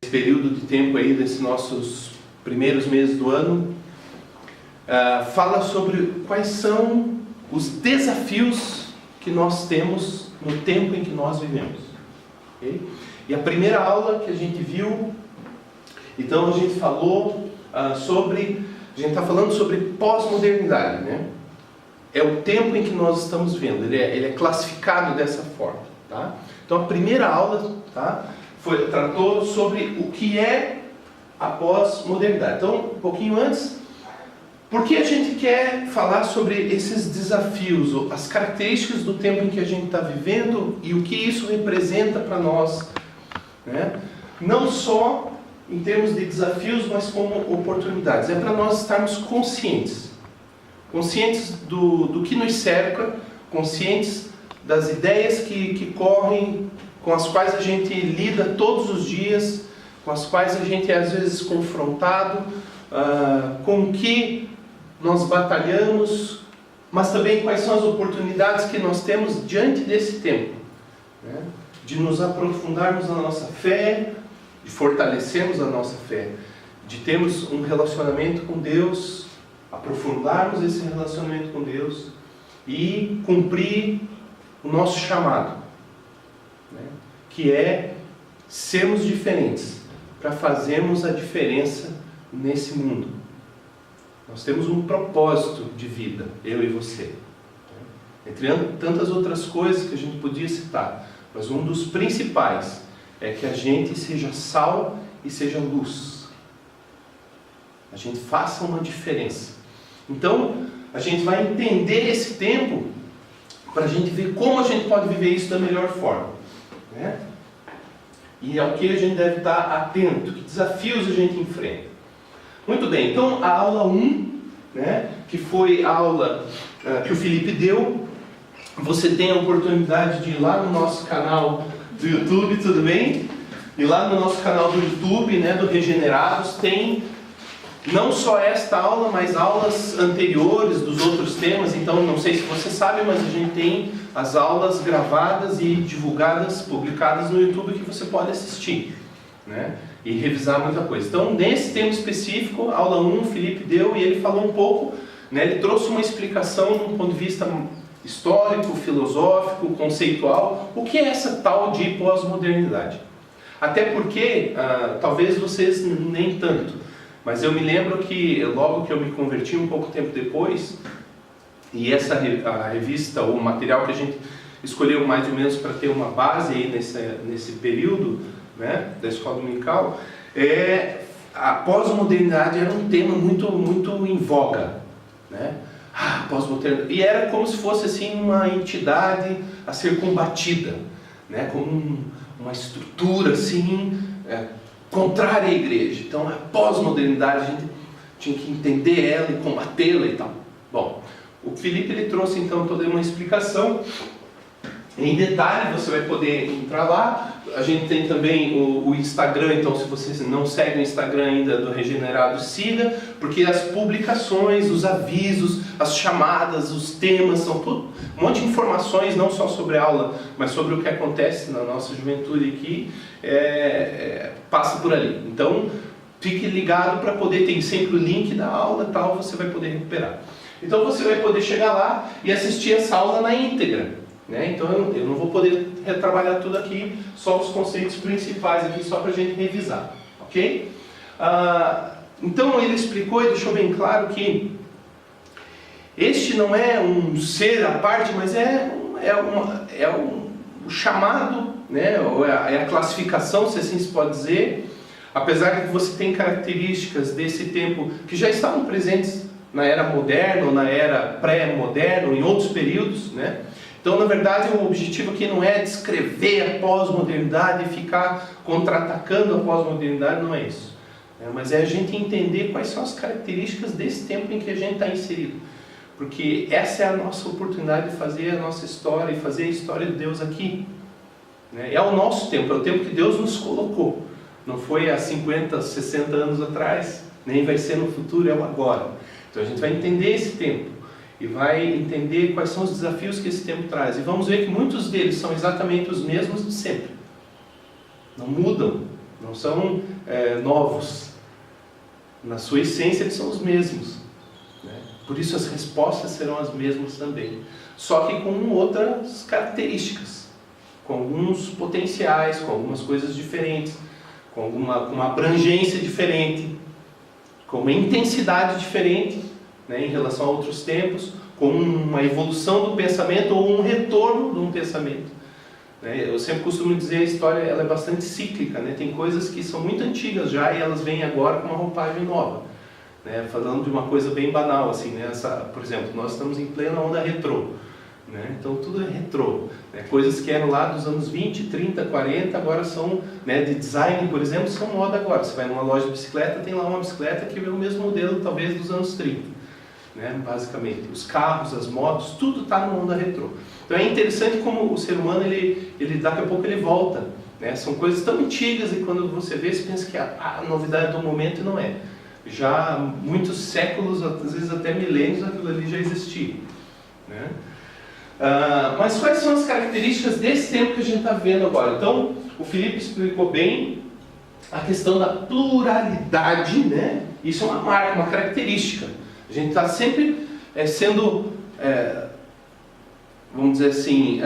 período de tempo aí, desses nossos primeiros meses do ano, fala sobre quais são os desafios que nós temos no tempo em que nós vivemos. Okay? E a primeira aula que a gente viu, então a gente falou a gente está falando sobre pós-modernidade, né? É o tempo em que nós estamos vendo, ele é classificado dessa forma, tá? Então a primeira aula, tá, tratou sobre o que é a pós-modernidade. Então, um pouquinho antes, por que a gente quer falar sobre esses desafios, as características do tempo em que a gente está vivendo e o que isso representa para nós, né? Não só em termos de desafios, mas como oportunidades. É para nós estarmos conscientes do que nos cerca, conscientes das ideias que correm, com as quais a gente lida todos os dias, com as quais a gente é às vezes confrontado, com o que nós batalhamos, mas também quais são as oportunidades que nós temos diante desse tempo, né? De nos aprofundarmos na nossa fé, de fortalecermos a nossa fé, de termos um relacionamento com Deus, aprofundarmos esse relacionamento com Deus e cumprir o nosso chamado, né? Que é sermos diferentes, para fazermos a diferença nesse mundo. Nós temos um propósito de vida, eu e você, né? Entre tantas outras coisas que a gente podia citar, mas um dos principais é que a gente seja sal e seja luz. A gente faça uma diferença. Então, a gente vai entender esse tempo para a gente ver como a gente pode viver isso da melhor forma, né? E ao que a gente deve estar atento, que desafios a gente enfrenta. Muito bem, então a aula 1, né, que foi a aula que o Felipe deu, você tem a oportunidade de ir lá no nosso canal do YouTube, tudo bem? E lá no nosso canal do YouTube, né, do Regenerados, tem não só esta aula, mas aulas anteriores dos outros temas. Então, não sei se você sabe, mas a gente tem as aulas gravadas e divulgadas, publicadas no YouTube, que você pode assistir, né, e revisar muita coisa. Então, nesse tema específico, aula 1, o Felipe deu e ele falou um pouco, né, ele trouxe uma explicação de um ponto de vista histórico, filosófico, conceitual, o que é essa tal de pós-modernidade. Até porque, talvez vocês nem tanto, mas eu me lembro que logo que eu me converti, um pouco tempo depois, e a revista, o material que a gente escolheu mais ou menos para ter uma base aí nesse período, né, da escola dominical, a pós-modernidade era um tema muito, muito em voga, né? Pós-modernidade. E era como se fosse assim uma entidade a ser combatida, né, como uma estrutura assim, contrária à igreja. Então a pós-modernidade a gente tinha que entender ela e combatê-la e tal. Bom, o Felipe ele trouxe então toda uma explicação em detalhe, você vai poder entrar lá. A gente tem também o Instagram, então se você não segue o Instagram ainda do Regenerado, siga, porque as publicações, os avisos, as chamadas, os temas, são tudo, um monte de informações, não só sobre a aula, mas sobre o que acontece na nossa juventude aqui, passa por ali. Então, fique ligado para poder, tem sempre o link da aula e tal, você vai poder recuperar. Então você vai poder chegar lá e assistir essa aula na íntegra, né? Então eu não vou poder retrabalhar tudo aqui, só os conceitos principais aqui, só para a gente revisar, ok? Então ele explicou e deixou bem claro que este não é um ser à parte, mas o chamado, né? É a classificação, se assim se pode dizer, apesar de que você tem características desse tempo que já estavam presentes na era moderna ou na era pré-moderna, ou em outros períodos, né? Então, na verdade, o objetivo aqui não é descrever a pós-modernidade e ficar contra-atacando a pós-modernidade, não é isso. Mas é a gente entender quais são as características desse tempo em que a gente está inserido. Porque essa é a nossa oportunidade de fazer a nossa história e fazer a história de Deus aqui. É o nosso tempo, é o tempo que Deus nos colocou. Não foi há 50, 60 anos atrás, nem vai ser no futuro, é o agora. Então a gente vai entender esse tempo e vai entender quais são os desafios que esse tempo traz. E vamos ver que muitos deles são exatamente os mesmos de sempre. Não mudam, não são novos. Na sua essência eles são os mesmos, né? Por isso as respostas serão as mesmas também, só que com outras características, com alguns potenciais, com algumas coisas diferentes, com uma abrangência diferente, com uma intensidade diferente, né, em relação a outros tempos, com uma evolução do pensamento ou um retorno de um pensamento. Eu sempre costumo dizer, a história ela é bastante cíclica, né? Tem coisas que são muito antigas já e elas vêm agora com uma roupagem nova, né? Falando de uma coisa bem banal, assim, né? Por exemplo, nós estamos em plena onda retrô, né? Então tudo é retrô, né? Coisas que eram lá dos anos 20, 30, 40, agora são, né, de design, por exemplo, são moda agora. Você vai numa loja de bicicleta, tem lá uma bicicleta que é o mesmo modelo, talvez, dos anos 30, né? Basicamente. Os carros, as motos, tudo está no onda retrô. Então é interessante como o ser humano, ele daqui a pouco ele volta, né? São coisas tão antigas e quando você vê, você pensa que a novidade do momento não é. Já há muitos séculos, às vezes até milênios, aquilo ali já existia, né? Mas quais são as características desse tempo que a gente está vendo agora? Então, o Felipe explicou bem a questão da pluralidade, né? Isso é uma marca, uma característica. A gente está sempre sendo... vamos dizer assim,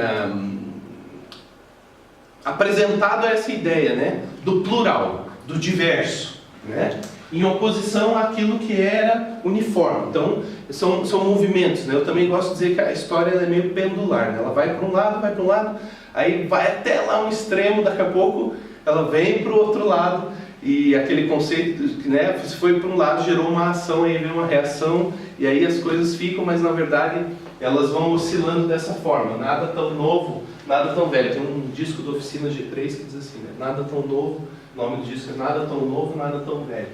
apresentado a essa ideia, né, do plural, do diverso, né, em oposição àquilo que era uniforme. Então, são movimentos, né? Eu também gosto de dizer que a história é meio pendular, né? Ela vai para um lado, aí vai até lá um extremo, daqui a pouco ela vem para o outro lado, e aquele conceito, né, se foi para um lado, gerou uma ação, aí vem uma reação, e aí as coisas ficam, mas na verdade elas vão oscilando dessa forma, nada tão novo, nada tão velho. Tem um disco da Oficina G3 que diz assim, né? Nada tão novo, o nome do disco é Nada Tão Novo, Nada Tão Velho.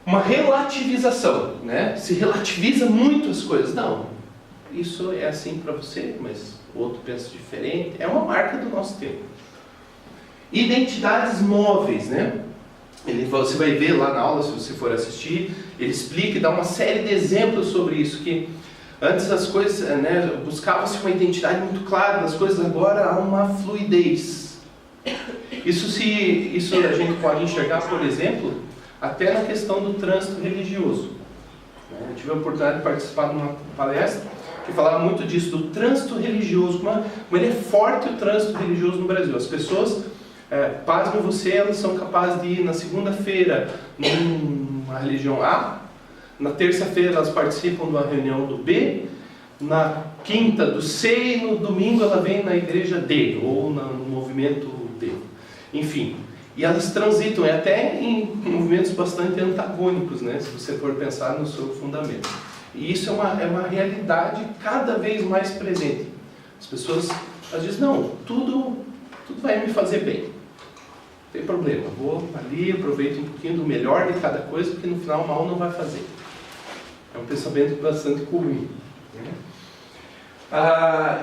Uma relativização, né? Se relativiza muito as coisas. Não, isso é assim para você, mas o outro pensa diferente. É uma marca do nosso tempo. Identidades móveis, né? Você vai ver lá na aula, se você for assistir, ele explica e dá uma série de exemplos sobre isso, que antes as coisas, né, buscava-se uma identidade muito clara das coisas, agora há uma fluidez. Isso a gente pode enxergar, por exemplo, até na questão do trânsito religioso. Eu tive a oportunidade de participar de uma palestra que falava muito disso, do trânsito religioso, como ele é forte o trânsito religioso no Brasil. As pessoas, pasmem você, elas são capazes de ir na segunda-feira numa religião A, na terça-feira elas participam de uma reunião do B, na quinta do C e no domingo ela vem na igreja D, ou no movimento D. Enfim, e elas transitam, até em movimentos bastante antagônicos, né, se você for pensar no seu fundamento. E isso é uma realidade cada vez mais presente. As pessoas, às vezes, não, tudo vai me fazer bem. Não tem problema, vou ali, aproveito um pouquinho do melhor de cada coisa, porque no final mal não vai fazer. É um pensamento bastante comum, né?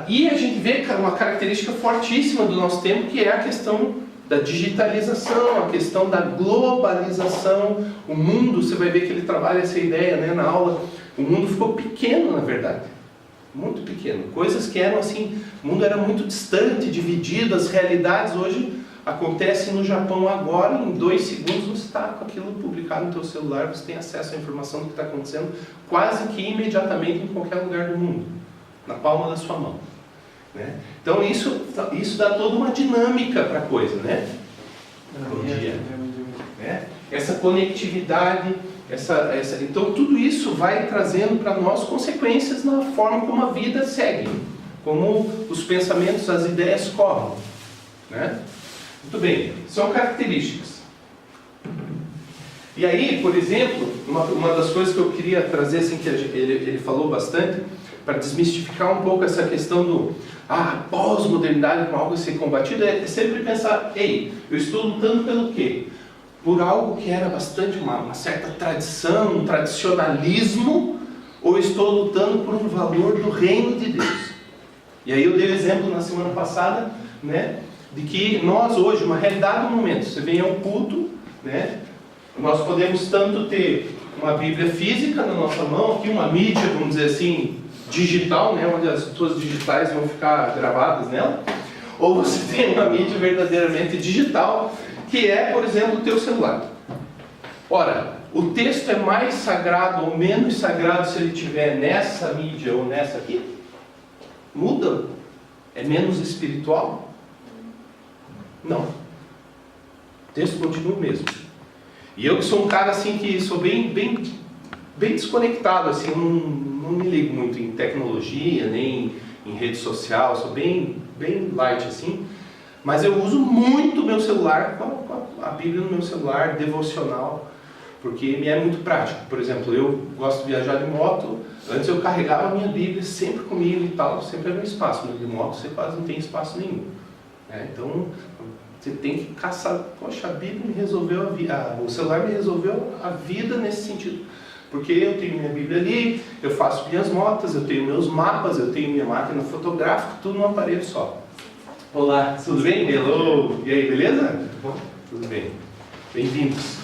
E a gente vê uma característica fortíssima do nosso tempo, que é a questão da digitalização, a questão da globalização. O mundo, você vai ver que ele trabalha essa ideia, né, na aula. O mundo ficou pequeno, na verdade. Muito pequeno. Coisas que eram assim, o mundo era muito distante, dividido, as realidades hoje acontecem no Japão agora, em 2 segundos você está com aquilo publicado no teu celular, você tem acesso à informação do que está acontecendo quase que imediatamente em qualquer lugar do mundo, na palma da sua mão, né? Então isso dá toda uma dinâmica para a coisa, né? Bom dia. Né? Essa conectividade, então tudo isso vai trazendo para nós consequências na forma como a vida segue, como os pensamentos, as ideias correm, né? Muito bem, são características. E aí, por exemplo, uma das coisas que eu queria trazer, assim, que ele falou bastante, para desmistificar um pouco essa questão do pós-modernidade como algo a ser combatido, é sempre pensar, eu estou lutando pelo quê? Por algo que era bastante uma certa tradição, um tradicionalismo, ou estou lutando por um valor do reino de Deus? E aí eu dei o exemplo na semana passada, né, de que nós hoje, uma realidade do momento, você vem ao culto, né, nós podemos tanto ter uma Bíblia física na nossa mão, aqui uma mídia, vamos dizer assim, digital, né, onde as suas digitais vão ficar gravadas nela, ou você tem uma mídia verdadeiramente digital, que é, por exemplo, o teu celular. Ora, o texto é mais sagrado ou menos sagrado se ele estiver nessa mídia ou nessa aqui? Muda? É menos espiritual? Não. O texto continua o mesmo. E eu que sou um cara assim que sou bem desconectado, assim, não me ligo muito em tecnologia, nem em rede social, sou bem light assim. Mas eu uso muito o meu celular, com a Bíblia no meu celular, devocional, porque me é muito prático. Por exemplo, eu gosto de viajar de moto, antes eu carregava a minha Bíblia sempre comigo e tal, sempre era um espaço. De moto você quase não tem espaço nenhum. Então, você tem que caçar. Poxa, a Bíblia me resolveu a vida, o celular me resolveu a vida nesse sentido. Porque eu tenho minha Bíblia ali, eu faço minhas notas, eu tenho meus mapas, eu tenho minha máquina fotográfica, tudo num aparelho só. Olá, tudo bem? Hello! E aí, beleza? Tudo bom? Tudo bem. Bem-vindos.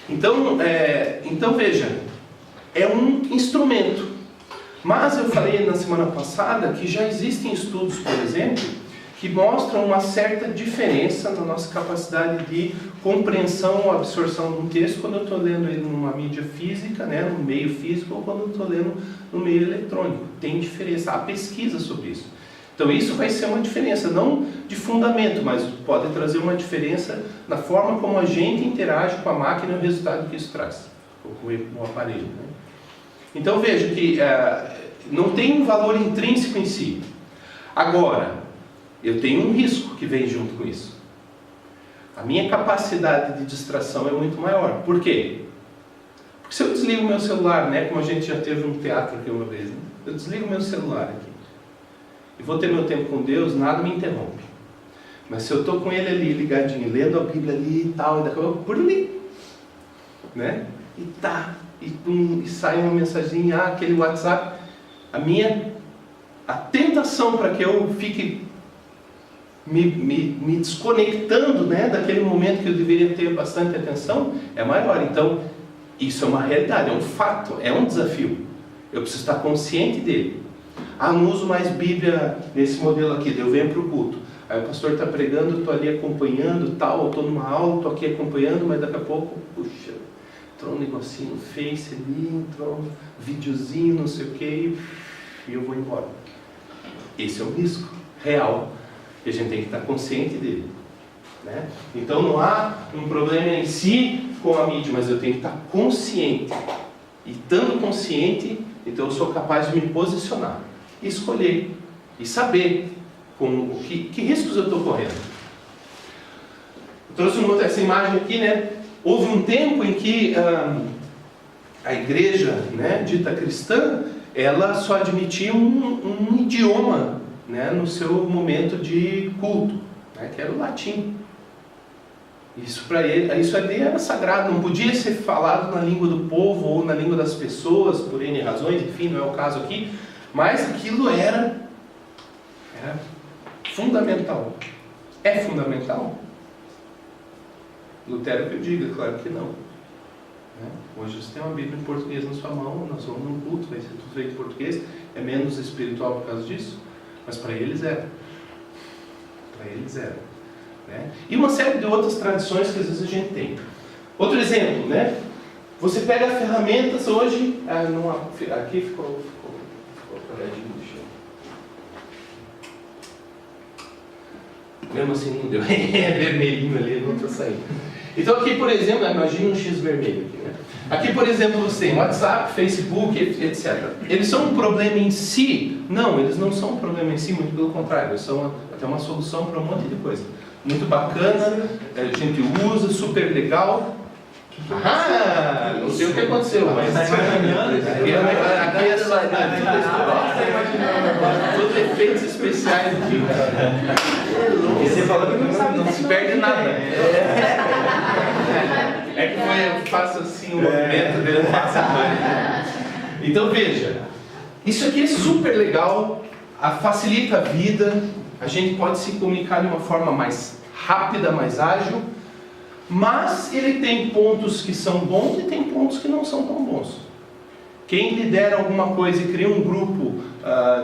Então veja, é um instrumento. Mas eu falei na semana passada que já existem estudos, por exemplo, que mostram uma certa diferença na nossa capacidade de compreensão ou absorção de um texto quando eu estou lendo ele numa mídia física, né, no meio físico, ou quando eu estou lendo no meio eletrônico. Tem diferença, há pesquisa sobre isso. Então isso vai ser uma diferença, não de fundamento, mas pode trazer uma diferença na forma como a gente interage com a máquina e o resultado que isso traz, com o aparelho. Né? Então veja que não tem um valor intrínseco em si. Agora, eu tenho um risco que vem junto com isso. A minha capacidade de distração é muito maior. Por quê? Porque se eu desligo o meu celular, né, como a gente já teve um teatro aqui uma vez, né, eu desligo o meu celular aqui e vou ter meu tempo com Deus, nada me interrompe. Mas se eu estou com ele ali ligadinho, lendo a Bíblia ali e tal, e daqui a pouco, por ali, né? E sai uma mensaginha, aquele WhatsApp, a tentação para que eu fique me desconectando, né, daquele momento que eu deveria ter bastante atenção, é maior. Então, isso é uma realidade, é um fato, é um desafio. Eu preciso estar consciente dele. Não uso mais Bíblia nesse modelo aqui, eu venho para o culto. Aí o pastor está pregando, eu estou ali acompanhando, tal, eu estou numa aula, estou aqui acompanhando, mas daqui a pouco, puxa, entrou um negocinho no Face ali, entrou um videozinho, não sei o que, e eu vou embora. Esse é um risco real, e a gente tem que estar consciente dele. Né? Então não há um problema em si com a mídia, mas eu tenho que estar consciente. E estando consciente, então eu sou capaz de me posicionar, e escolher, e saber com que riscos eu estou correndo. Eu trouxe essa imagem aqui, né? Houve um tempo em que a igreja, né, dita cristã, ela só admitia um idioma, né, no seu momento de culto, né, que era o latim. Isso para ele, isso ali era sagrado, não podia ser falado na língua do povo ou na língua das pessoas, por N razões, enfim, não é o caso aqui, mas aquilo era fundamental. É fundamental? Lutero que eu diga, claro que não. Né? Hoje você tem uma Bíblia em português na sua mão, nós vamos num culto, vai ser tudo feito em português, é menos espiritual por causa disso, mas para eles era. Para eles era. Né? E uma série de outras tradições que às vezes a gente tem. Outro exemplo, né? Você pega ferramentas hoje, aqui ficou paradinho no chão. Mesmo assim não deu, é vermelhinho ali, não está saindo. Então aqui, por exemplo, imagina um X vermelho aqui, né? Aqui, por exemplo, você tem WhatsApp, Facebook, etc. Eles são um problema em si? Não, eles não são um problema em si, muito pelo contrário, eles são até uma solução para um monte de coisa. Muito bacana, a gente usa, super legal. Não sei o que aconteceu, mas aqui é só todos efeitos especiais aqui. Você falou que não se perde nada. É que eu faço assim o movimento dele, eu faço a Então veja, isso aqui é super legal, facilita a vida, a gente pode se comunicar de uma forma mais rápida, mais ágil, mas ele tem pontos que são bons e tem pontos que não são tão bons. Quem lidera alguma coisa e cria um grupo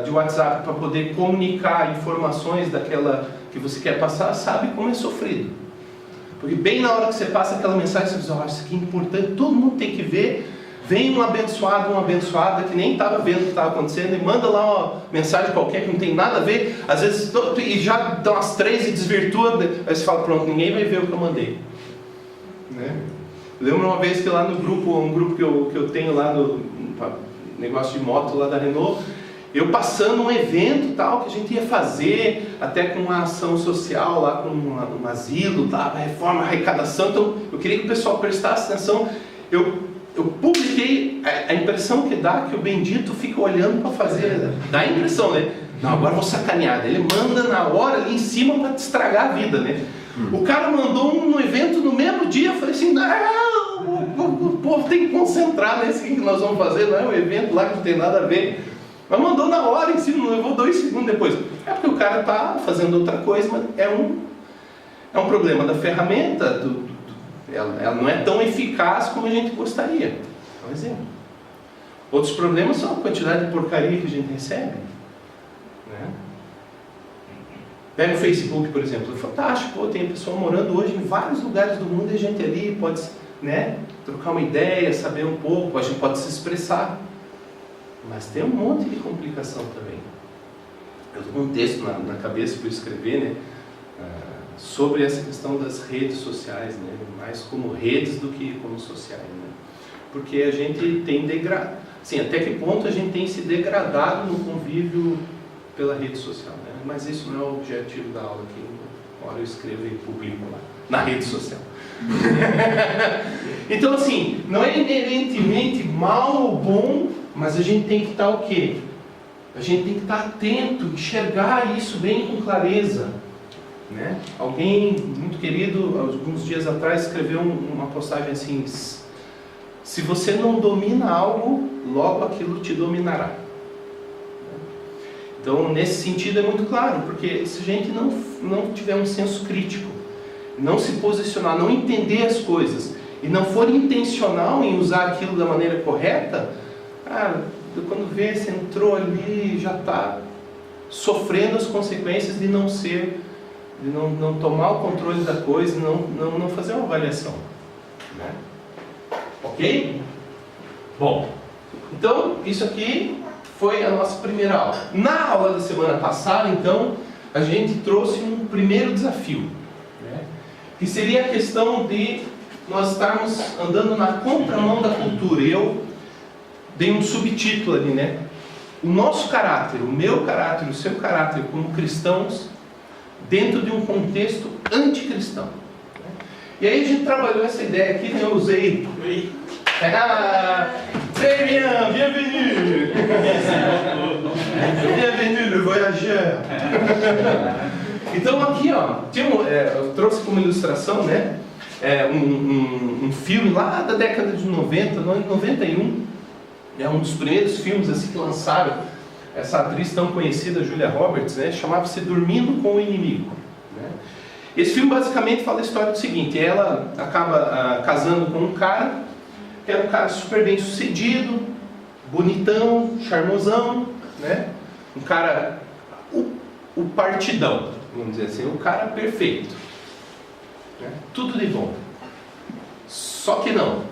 de WhatsApp para poder comunicar informações daquela que você quer passar, sabe como é sofrido. Porque bem na hora que você passa aquela mensagem, você diz, isso aqui é importante, todo mundo tem que ver. Vem um abençoado, uma abençoada que nem estava vendo o que estava acontecendo e manda lá uma mensagem qualquer que não tem nada a ver, às vezes, e já dão as 3 e desvirtua, aí você fala, pronto, ninguém vai ver o que eu mandei. Né? Lembro uma vez que lá no grupo, um grupo que eu tenho lá no negócio de moto lá da Renault, eu passando um evento tal, que a gente ia fazer, até com uma ação social lá, com um asilo, tá, reforma, arrecadação, então eu queria que o pessoal prestasse atenção. Eu publiquei, a impressão que dá que o bendito fica olhando para fazer, dá a impressão, né? Não, agora eu vou sacanear. Ele manda na hora ali em cima para te estragar a vida, né? O cara mandou um evento no mesmo dia, eu falei assim, não, o povo tem que concentrar nesse que nós vamos fazer, não é um evento lá que não tem nada a ver. Mas mandou na hora em cima, não levou 2 segundos depois. É porque o cara está fazendo outra coisa, mas é um problema da ferramenta, ela não é tão eficaz como a gente gostaria. É um exemplo. Outros problemas são a quantidade de porcaria que a gente recebe. Né? Pega o Facebook, por exemplo. É fantástico. Tem pessoa morando hoje em vários lugares do mundo e a gente ali pode, né, trocar uma ideia, saber um pouco, a gente pode se expressar. Mas tem um monte de complicação também. Eu estou com um texto na cabeça para escrever, né? Sobre essa questão das redes sociais, né? Mais como redes do que como sociais, né? Porque a gente tem degradado, assim, até que ponto a gente tem se degradado no convívio pela rede social, né? Mas isso não é o objetivo da aula aqui, agora eu escrevo e publico lá, na rede social. Então assim, não é inerentemente mal ou bom, mas a gente tem que estar o quê? A gente tem que estar atento, enxergar isso bem com clareza. Né? Alguém muito querido, alguns dias atrás, escreveu uma postagem assim: se você não domina algo, logo aquilo te dominará. Então, nesse sentido é muito claro, porque se a gente não tiver um senso crítico, não se posicionar, não entender as coisas, e não for intencional em usar aquilo da maneira correta, quando vê, você entrou ali e já está sofrendo as consequências de não ser, de não tomar o controle da coisa, não fazer uma avaliação. Né? Ok? Bom, então isso aqui foi a nossa primeira aula. Na aula da semana passada, então, a gente trouxe um primeiro desafio, né? Que seria a questão de nós estarmos andando na contramão da cultura. Eu dei um subtítulo ali, né? O nosso caráter, o meu caráter, o seu caráter como cristãos, dentro de um contexto anticristão. E aí a gente trabalhou essa ideia aqui, né? Eu usei... Très bien, bienvenue! Bienvenue, le voyageur! Então aqui, ó, eu trouxe como ilustração, né? Um filme lá da década de 90, 91. É um dos primeiros filmes assim, que lançaram essa atriz tão conhecida, Julia Roberts, né? Chamava-se Dormindo com o Inimigo. Né? Esse filme basicamente fala a história do seguinte: ela acaba casando com um cara, que era um cara super bem sucedido, bonitão, charmosão, né? Um cara, o partidão, vamos dizer assim, o cara perfeito, né? Tudo de bom. Só que não,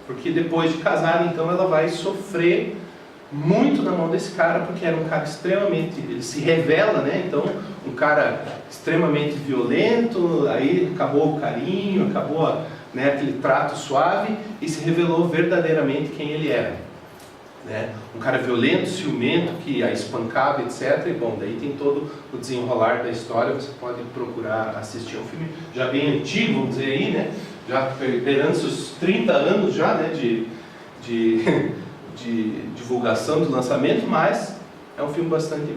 porque depois de casar, então ela vai sofrer muito na mão desse cara, porque era um cara extremamente, ele se revela, né? Então, um cara extremamente violento, aí acabou o carinho, acabou, né, aquele trato suave, e se revelou verdadeiramente quem ele era, né? Um cara violento, ciumento, que a espancava, etc. E bom, daí tem todo o desenrolar da história. Você pode procurar assistir um filme já bem antigo, vamos dizer aí, né? Já perante os 30 anos já, né, de divulgação, de lançamento, mas é um filme bastante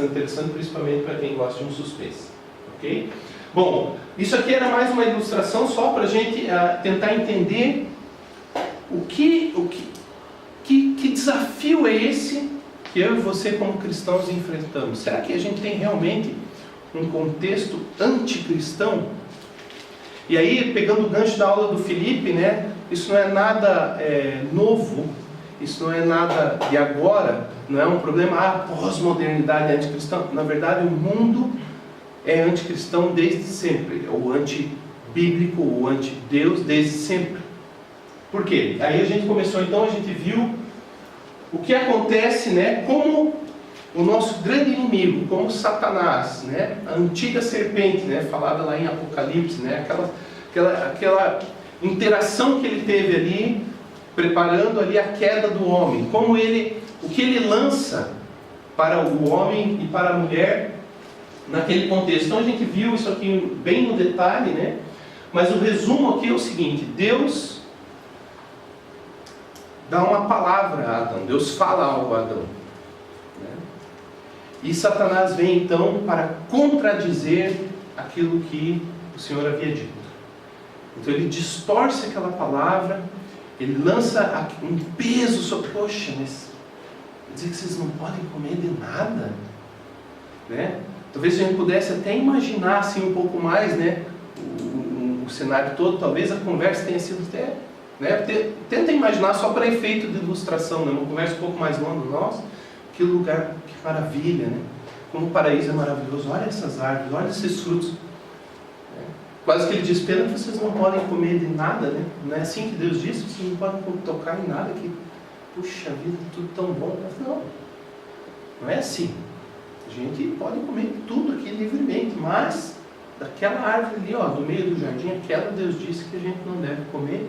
interessante, principalmente para quem gosta de um suspense. Ok? Bom, isso aqui era mais uma ilustração só para a gente tentar entender que desafio é esse que eu e você como cristãos enfrentamos. Será que a gente tem realmente um contexto anticristão? E aí, pegando o gancho da aula do Felipe, né, isso não é nada novo. isso não é nada de agora, não é um problema, pós-modernidade é anticristão. Na verdade, o mundo é anticristão desde sempre, o antibíblico, o anti-Deus desde sempre. Por quê? Aí a gente começou, então, a gente viu o que acontece, né, como o nosso grande inimigo, como Satanás, né, a antiga serpente, né, falada lá em Apocalipse, né, aquela interação que ele teve ali, preparando ali a queda do homem, como ele, o que ele lança para o homem e para a mulher naquele contexto. Então a gente viu isso aqui bem no detalhe, né, mas o resumo aqui é o seguinte: Deus dá uma palavra a Adão, Deus fala algo a Adão, né? E Satanás vem então para contradizer aquilo que o Senhor havia dito. Então ele distorce aquela palavra, ele lança um peso sobre, poxa, mas quer dizer que vocês não podem comer de nada, né? Talvez a gente pudesse até imaginar assim um pouco mais, né, o cenário todo. Talvez a conversa tenha sido até, né, tenta imaginar só para efeito de ilustração, né, uma conversa um pouco mais longa. Nossa, que lugar, que maravilha, né? Como o paraíso é maravilhoso, olha essas árvores, olha esses frutos. Quase que ele diz, pena que vocês não podem comer de nada, né? Não é assim que Deus disse, vocês não podem tocar em nada, que, puxa vida, tudo tão bom. Mas não é assim. A gente pode comer tudo aqui livremente, mas daquela árvore ali, ó, do meio do jardim, aquela Deus disse que a gente não deve comer.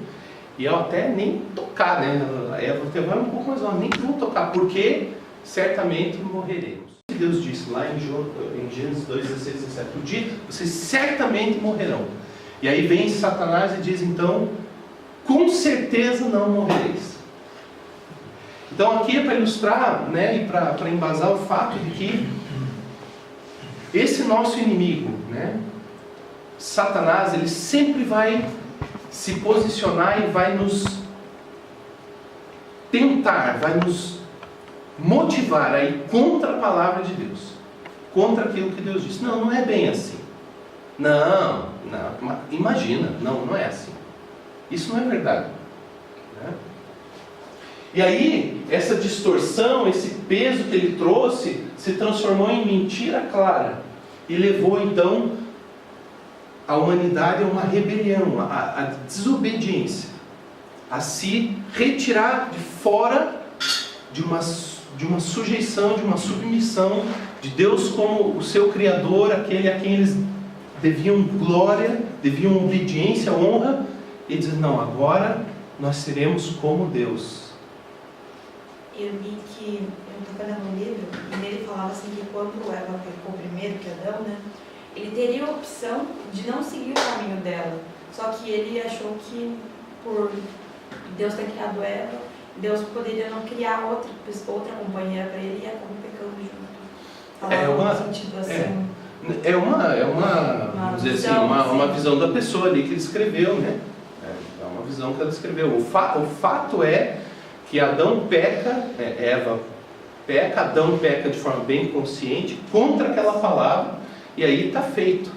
E até nem tocar, né? A Eva até vai um pouco mais longe, nem vamos tocar, porque certamente morreremos. Deus disse lá em Gênesis 2, 16, 17, o dia vocês certamente morrerão. E aí vem Satanás e diz, então, com certeza não morrereis. Então aqui é para ilustrar, né, e para embasar o fato de que esse nosso inimigo, né, Satanás, ele sempre vai se posicionar e vai nos tentar, vai nos motivar a ir contra a palavra de Deus, contra aquilo que Deus disse. Não é bem assim. Não, imagina, não é assim. Isso não é verdade, né? E aí, essa distorção, esse peso que ele trouxe, se transformou em mentira clara e levou então a humanidade a uma rebelião, a desobediência, a se retirar de fora de uma sujeição, de uma submissão de Deus como o seu Criador, aquele a quem eles deviam glória, deviam obediência, honra, e dizer, não, agora nós seremos como Deus. Eu vi que, eu estava lendo um livro, e nele falava assim que quando Eva pecou primeiro que Adão, né, ele teria a opção de não seguir o caminho dela, só que ele achou que por Deus ter criado Eva, Deus poderia não criar outra companheira para ele e acabou pecando junto. Sentido assim. Vamos dizer assim, uma visão da pessoa ali que ele escreveu, né? É uma visão que ela escreveu. O fato é que Adão peca, Eva peca, Adão peca de forma bem consciente contra aquela palavra, e aí está feito.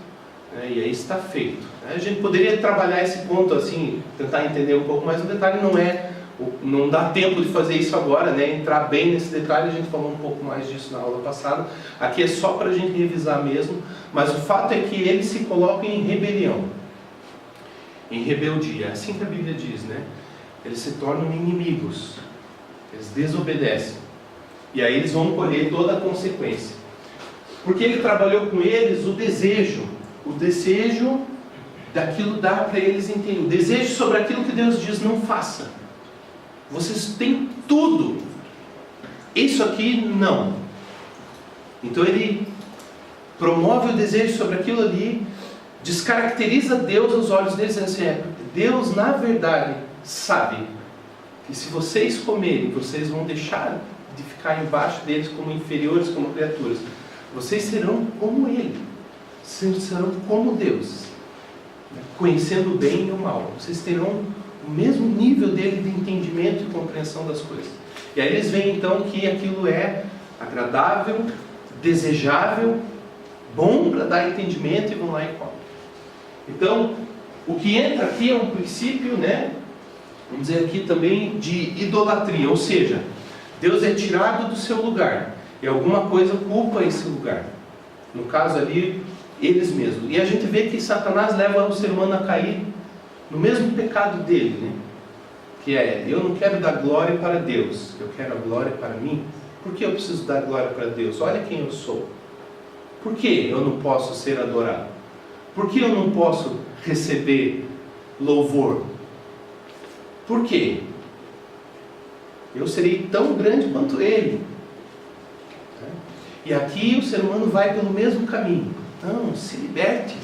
Né? E aí está feito. A gente poderia trabalhar esse ponto assim, tentar entender um pouco mais o detalhe, não dá tempo de fazer isso agora, né? Entrar bem nesse detalhe, a gente falou um pouco mais disso na aula passada. Aqui é só para a gente revisar mesmo, mas o fato é que eles se colocam em rebelião, em rebeldia. É assim que a Bíblia diz, né? Eles se tornam inimigos, eles desobedecem, e aí eles vão colher toda a consequência, porque ele trabalhou com eles o desejo daquilo dá para eles entender, o desejo sobre aquilo que Deus diz, não faça. Vocês têm tudo. Isso aqui, não. Então ele promove o desejo sobre aquilo ali, descaracteriza Deus aos olhos deles, dizendo assim, Deus, na verdade, sabe que se vocês comerem, vocês vão deixar de ficar embaixo deles como inferiores, como criaturas. Vocês serão como Ele. Vocês serão como Deus, conhecendo o bem e o mal. Vocês terão o mesmo nível dele de entendimento e compreensão das coisas. E aí eles veem então que aquilo é agradável, desejável, bom para dar entendimento, e vão lá e comem. Então, o que entra aqui é um princípio, né, vamos dizer aqui também, de idolatria, ou seja, Deus é tirado do seu lugar e alguma coisa ocupa esse lugar. No caso ali, eles mesmos. E a gente vê que Satanás leva o ser humano a cair no mesmo pecado dele, né? Que é, eu não quero dar glória para Deus, eu quero a glória para mim. Por que eu preciso dar glória para Deus? Olha quem eu sou. Por que eu não posso ser adorado? Por que eu não posso receber louvor? Por quê? Eu serei tão grande quanto ele. E aqui o ser humano vai pelo mesmo caminho. Não, se liberte.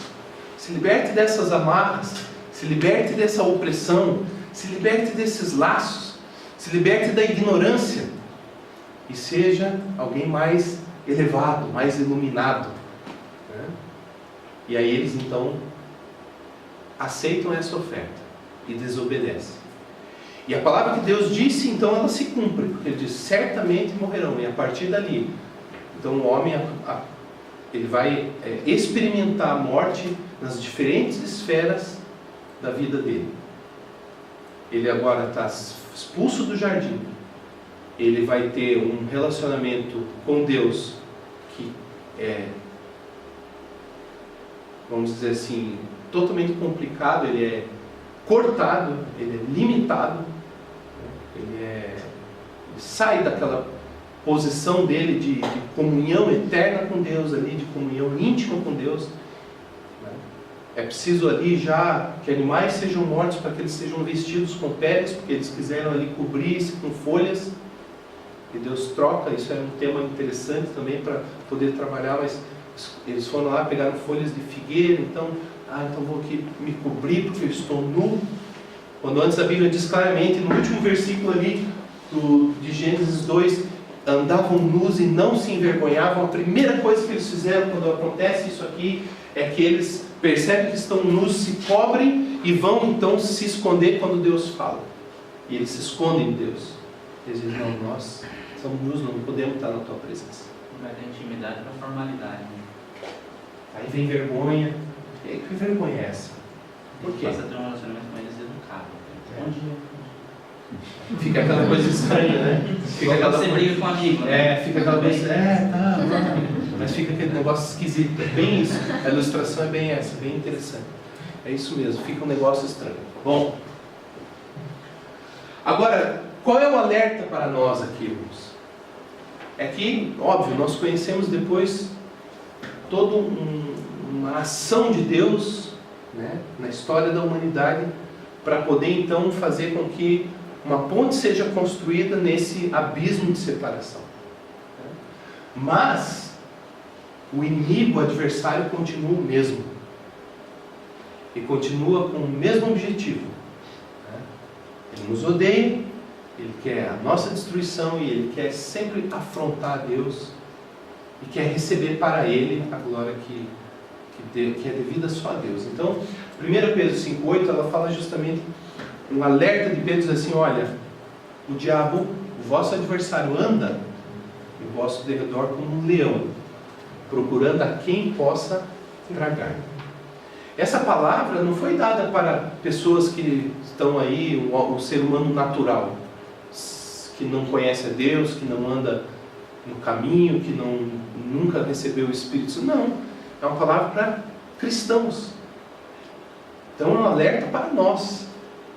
Se liberte dessas amarras. Se liberte dessa opressão. Se liberte desses laços. Se liberte da ignorância. E seja alguém mais elevado, mais iluminado. E aí eles então aceitam essa oferta e desobedecem. E a palavra que Deus disse, então ela se cumpre, porque ele diz, certamente morrerão. E a partir dali, então o homem ele vai experimentar a morte nas diferentes esferas da vida dele. Ele agora está expulso do jardim. Ele vai ter um relacionamento com Deus que é, vamos dizer assim, totalmente complicado. Ele é cortado, ele é limitado, ele sai daquela posição dele de comunhão eterna com Deus, ali, de comunhão íntima com Deus. É preciso ali já que animais sejam mortos para que eles sejam vestidos com peles, porque eles quiseram ali cobrir-se com folhas. E Deus troca, isso é um tema interessante também para poder trabalhar, mas eles foram lá, pegaram folhas de figueira, então vou aqui me cobrir porque eu estou nu. Quando antes a Bíblia diz claramente, no último versículo ali de Gênesis 2, andavam nus e não se envergonhavam. A primeira coisa que eles fizeram quando acontece isso aqui é que eles percebem que estão nus, se cobrem e vão então se esconder quando Deus fala. E eles se escondem de Deus. Eles dizem, não, nós somos nus, não podemos estar na tua presença. Vai da intimidade para a formalidade. Né? Aí vem vergonha. E aí, que vergonha é essa? Por quê? Passa a ter um relacionamento com eles educado. Bom dia. Fica aquela coisa estranha, né? Fica aquela você briga com um amigo, né? fica aquela coisa, mas fica aquele negócio esquisito. É bem isso. A ilustração é bem essa, bem interessante. É isso mesmo, fica um negócio estranho. Bom, agora, qual é o alerta para nós aqui, irmãos? É que, óbvio, nós conhecemos depois toda uma ação de Deus, né, na história da humanidade, para poder então fazer com que uma ponte seja construída nesse abismo de separação. Mas o inimigo, o adversário, continua o mesmo. E continua com o mesmo objetivo. Ele nos odeia, ele quer a nossa destruição e ele quer sempre afrontar a Deus e quer receber para ele a glória que é devida só a Deus. Então, 1 Pedro 5,8, ela fala justamente, um alerta de Pedro diz assim, olha, o diabo, o vosso adversário, anda em vosso derredor como um leão, procurando a quem possa tragar. Essa palavra não foi dada para pessoas que estão aí, o ser humano natural, que não conhece a Deus, que não anda no caminho, que nunca recebeu o Espírito Santo. Não, é uma palavra para cristãos. Então é um alerta para nós,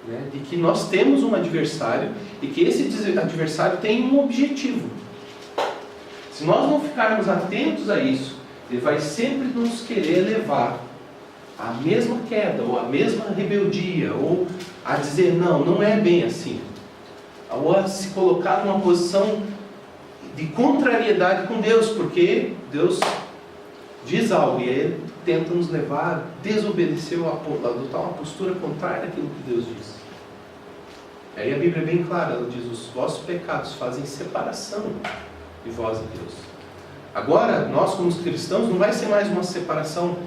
né, de que nós temos um adversário e que esse adversário tem um objetivo. Se nós não ficarmos atentos a isso, ele vai sempre nos querer levar à mesma queda, ou à mesma rebeldia, ou a dizer, não é bem assim. Ou a se colocar numa posição de contrariedade com Deus, porque Deus diz algo e ele tenta nos levar a desobedecer ou a adotar uma postura contrária àquilo que Deus diz. Aí a Bíblia é bem clara, ela diz, os vossos pecados fazem separação de vós e Deus. Agora, nós como cristãos, não vai ser mais uma separação,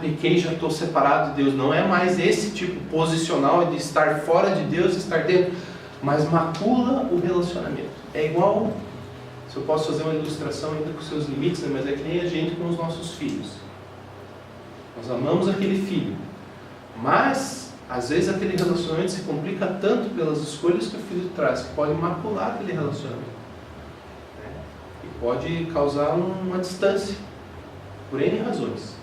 pequei, já estou separado de Deus. Não é mais esse tipo posicional de estar fora de Deus e estar dentro, mas macula o relacionamento. É igual, se eu posso fazer uma ilustração ainda com seus limites, né? Mas é que nem a gente com os nossos filhos. Nós amamos aquele filho, mas às vezes aquele relacionamento se complica tanto pelas escolhas que o filho traz, que pode macular aquele relacionamento, né? E pode causar uma distância, por N razões.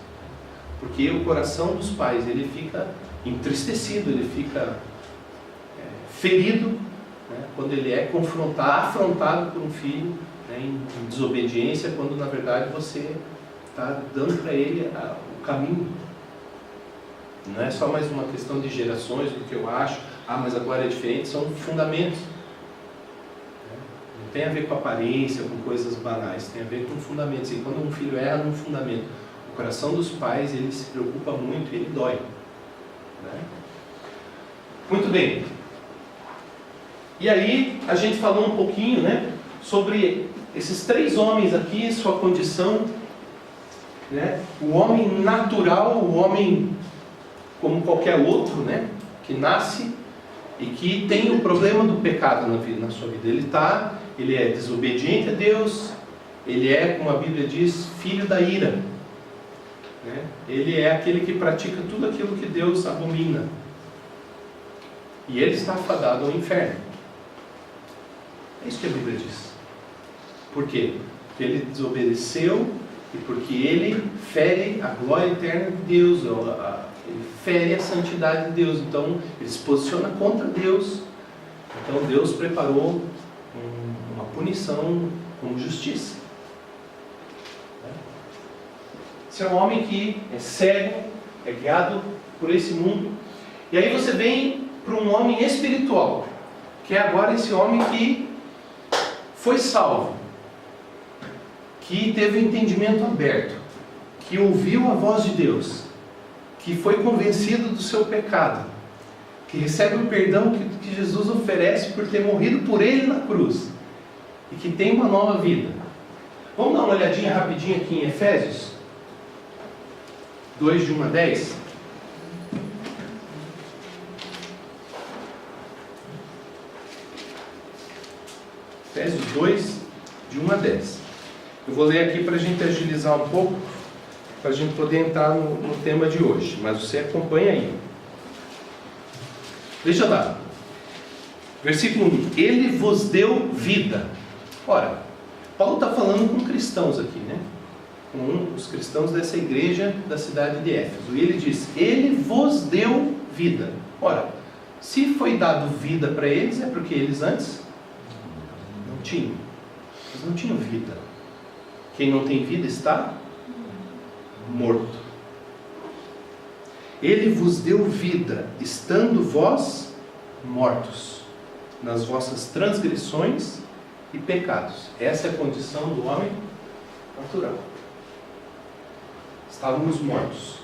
Porque o coração dos pais, ele fica entristecido, ele fica ferido, né? Quando ele é afrontado por um filho, né? em desobediência, quando na verdade você está dando para ele o caminho. Não é só mais uma questão de gerações, do que eu acho, mas agora é diferente, são fundamentos. Não tem a ver com aparência, com coisas banais, tem a ver com fundamentos. E quando um filho erra num fundamento, o coração dos pais, ele se preocupa muito, ele dói, né? Muito bem. E aí, a gente falou um pouquinho, né, sobre esses 3 homens aqui, sua condição, né? O homem natural, o homem como qualquer outro, né, que nasce e que tem o problema do pecado na sua vida. Ele é desobediente a Deus, ele é, como a Bíblia diz, filho da ira, né? Ele é aquele que pratica tudo aquilo que Deus abomina. E ele está afadado ao inferno. É isso que a Bíblia diz. Por quê? Porque ele desobedeceu e porque ele fere a glória eterna de Deus, ele fere a santidade de Deus. Então ele se posiciona contra Deus. Então Deus preparou uma punição como justiça. Esse é um homem que é cego, é guiado por esse mundo. E aí você vem para um homem espiritual, que é agora esse homem que foi salvo, que teve o entendimento aberto, que ouviu a voz de Deus, que foi convencido do seu pecado, que recebe o perdão que Jesus oferece por ter morrido por ele na cruz, e que tem uma nova vida. Vamos dar uma olhadinha rapidinho aqui em Efésios 2, de 1 a 10. Efésios 2, de 1 a 10. Eu vou ler aqui para a gente agilizar um pouco, para a gente poder entrar no tema de hoje, mas você acompanha aí. Veja lá, versículo 1: Ele vos deu vida. Ora, Paulo está falando com cristãos aqui, né? Com os cristãos dessa igreja da cidade de Éfeso. E ele diz: Ele vos deu vida. Ora, se foi dado vida para eles, é porque eles antes não tinham. Eles não tinham vida. Quem não tem vida está morto. Ele vos deu vida, estando vós mortos nas vossas transgressões e pecados. Essa é a condição do homem natural. Estávamos mortos,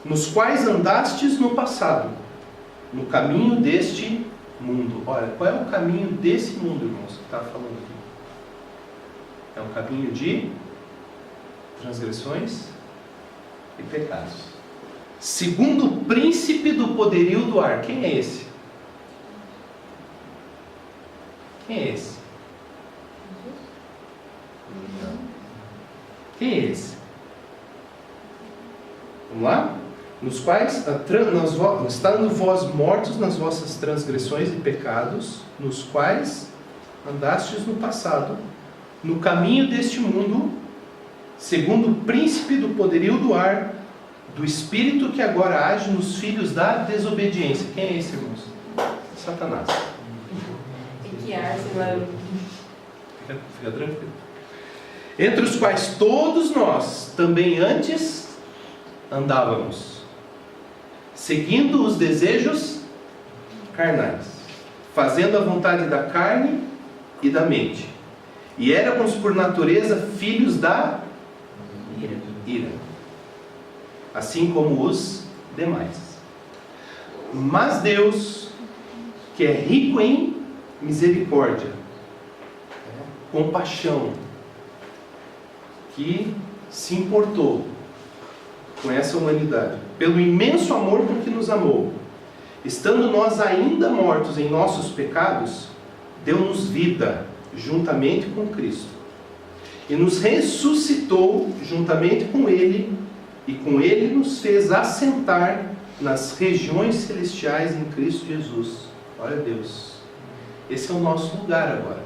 nos quais andastes no passado, no caminho deste mundo. Olha, qual é o caminho desse mundo, irmãos, que está falando aqui? É um caminho de transgressões e pecados. Segundo o príncipe do poderio do ar. Quem é esse? Quem é esse? Quem é esse? Vamos lá? Nos quais, estando vós mortos nas vossas transgressões e pecados, nos quais andastes no passado, no caminho deste mundo, segundo o príncipe do poderio do ar, do espírito que agora age nos filhos da desobediência. Quem é esse, irmãos? Satanás. Fica tranquilo. Entre os quais todos nós também antes andávamos, seguindo os desejos carnais, fazendo a vontade da carne e da mente, e éramos por natureza filhos da ira, assim como os demais. Mas Deus, que é rico em misericórdia, compaixão, que se importou com essa humanidade, pelo imenso amor com que nos amou, estando nós ainda mortos em nossos pecados, deu-nos vida juntamente com Cristo, e nos ressuscitou juntamente com Ele, e com Ele nos fez assentar nas regiões celestiais em Cristo Jesus. Glória a Deus. Esse é o nosso lugar agora.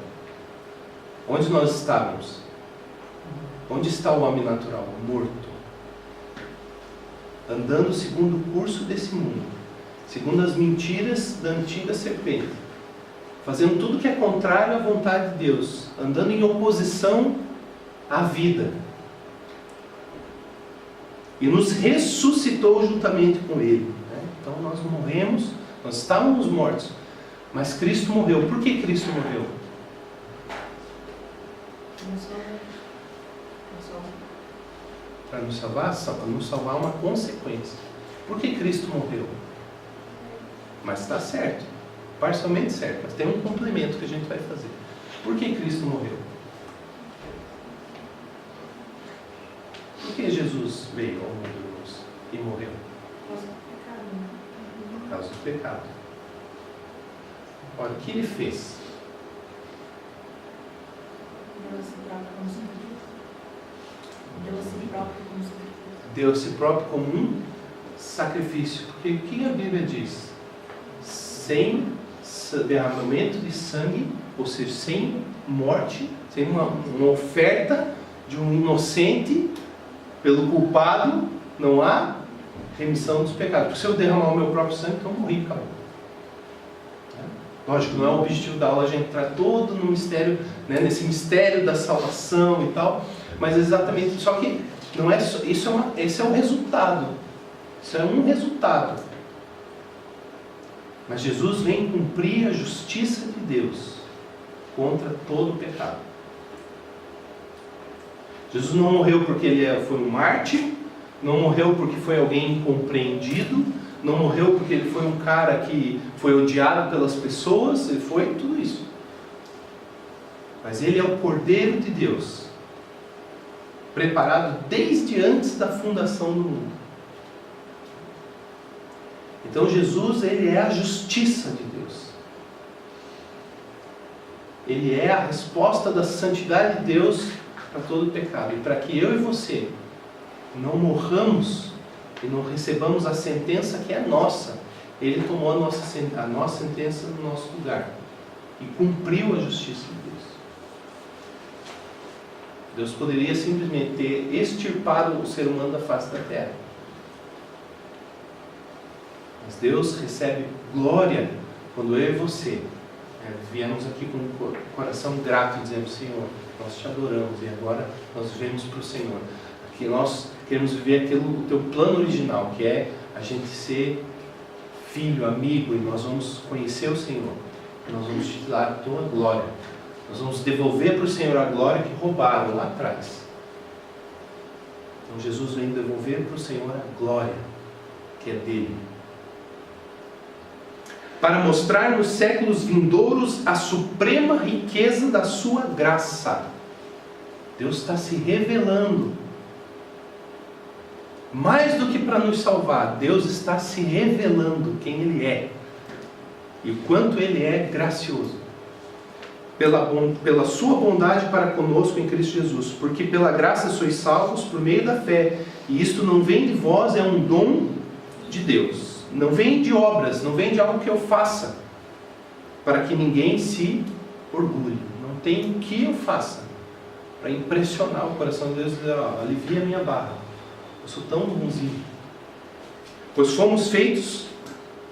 Onde nós estávamos? Onde está o homem natural? Morto. Andando segundo o curso desse mundo, segundo as mentiras da antiga serpente, fazendo tudo que é contrário à vontade de Deus, andando em oposição à vida. E nos ressuscitou juntamente com Ele. Então nós morremos, nós estávamos mortos, mas Cristo morreu. Por que Cristo morreu? Para nos salvar? Para nos salvar uma consequência. Por que Cristo morreu? Mas está certo, parcialmente certo, mas tem um complemento que a gente vai fazer. Por que Cristo morreu? Por que Jesus veio ao mundo e morreu? Por causa do pecado. Olha, o que ele fez? Deu a si próprio como um sacrifício. Porque o que a Bíblia diz? Sem derramamento de sangue, ou seja, sem morte, sem uma oferta de um inocente pelo culpado, não há remissão dos pecados. Porque se eu derramar o meu próprio sangue, então eu morri, acabou. Lógico, não é o objetivo da aula a gente entrar todo no mistério, né, nesse mistério da salvação e tal, mas exatamente, só que não é só, esse é um resultado. Isso é um resultado. Mas Jesus vem cumprir a justiça de Deus contra todo o pecado. Jesus não morreu porque ele foi um mártir, não morreu porque foi alguém incompreendido, não morreu porque ele foi um cara que foi odiado pelas pessoas, ele foi tudo isso. Mas ele é o Cordeiro de Deus, preparado desde antes da fundação do mundo. Então Jesus, ele é a justiça de Deus. Ele é a resposta da santidade de Deus para todo o pecado. E para que eu e você não morramos e não recebamos a sentença que é nossa, ele tomou a nossa sentença no nosso lugar e cumpriu a justiça de Deus. Deus poderia simplesmente ter extirpado o ser humano da face da terra, mas Deus recebe glória quando eu e você viemos aqui com o coração grato e dizemos: Senhor, nós te adoramos e agora nós vivemos para o Senhor. Aqui nós queremos viver o teu plano original, que é a gente ser filho, amigo, e nós vamos conhecer o Senhor. Nós vamos te dar a tua glória. Nós vamos devolver para o Senhor a glória que roubaram lá atrás. Então Jesus vem devolver para o Senhor a glória que é dele, para mostrar nos séculos vindouros a suprema riqueza da sua graça. Deus está se revelando. Mais do que para nos salvar, Deus está se revelando quem Ele é e o quanto Ele é gracioso, pela sua bondade para conosco em Cristo Jesus, porque pela graça sois salvos por meio da fé, e isto não vem de vós, é um dom de Deus, não vem de obras, não vem de algo que eu faça, para que ninguém se orgulhe. Não tem o que eu faça para impressionar o coração de Deus e dizer: alivia a minha barra, eu sou tão bonzinho. Pois fomos feitos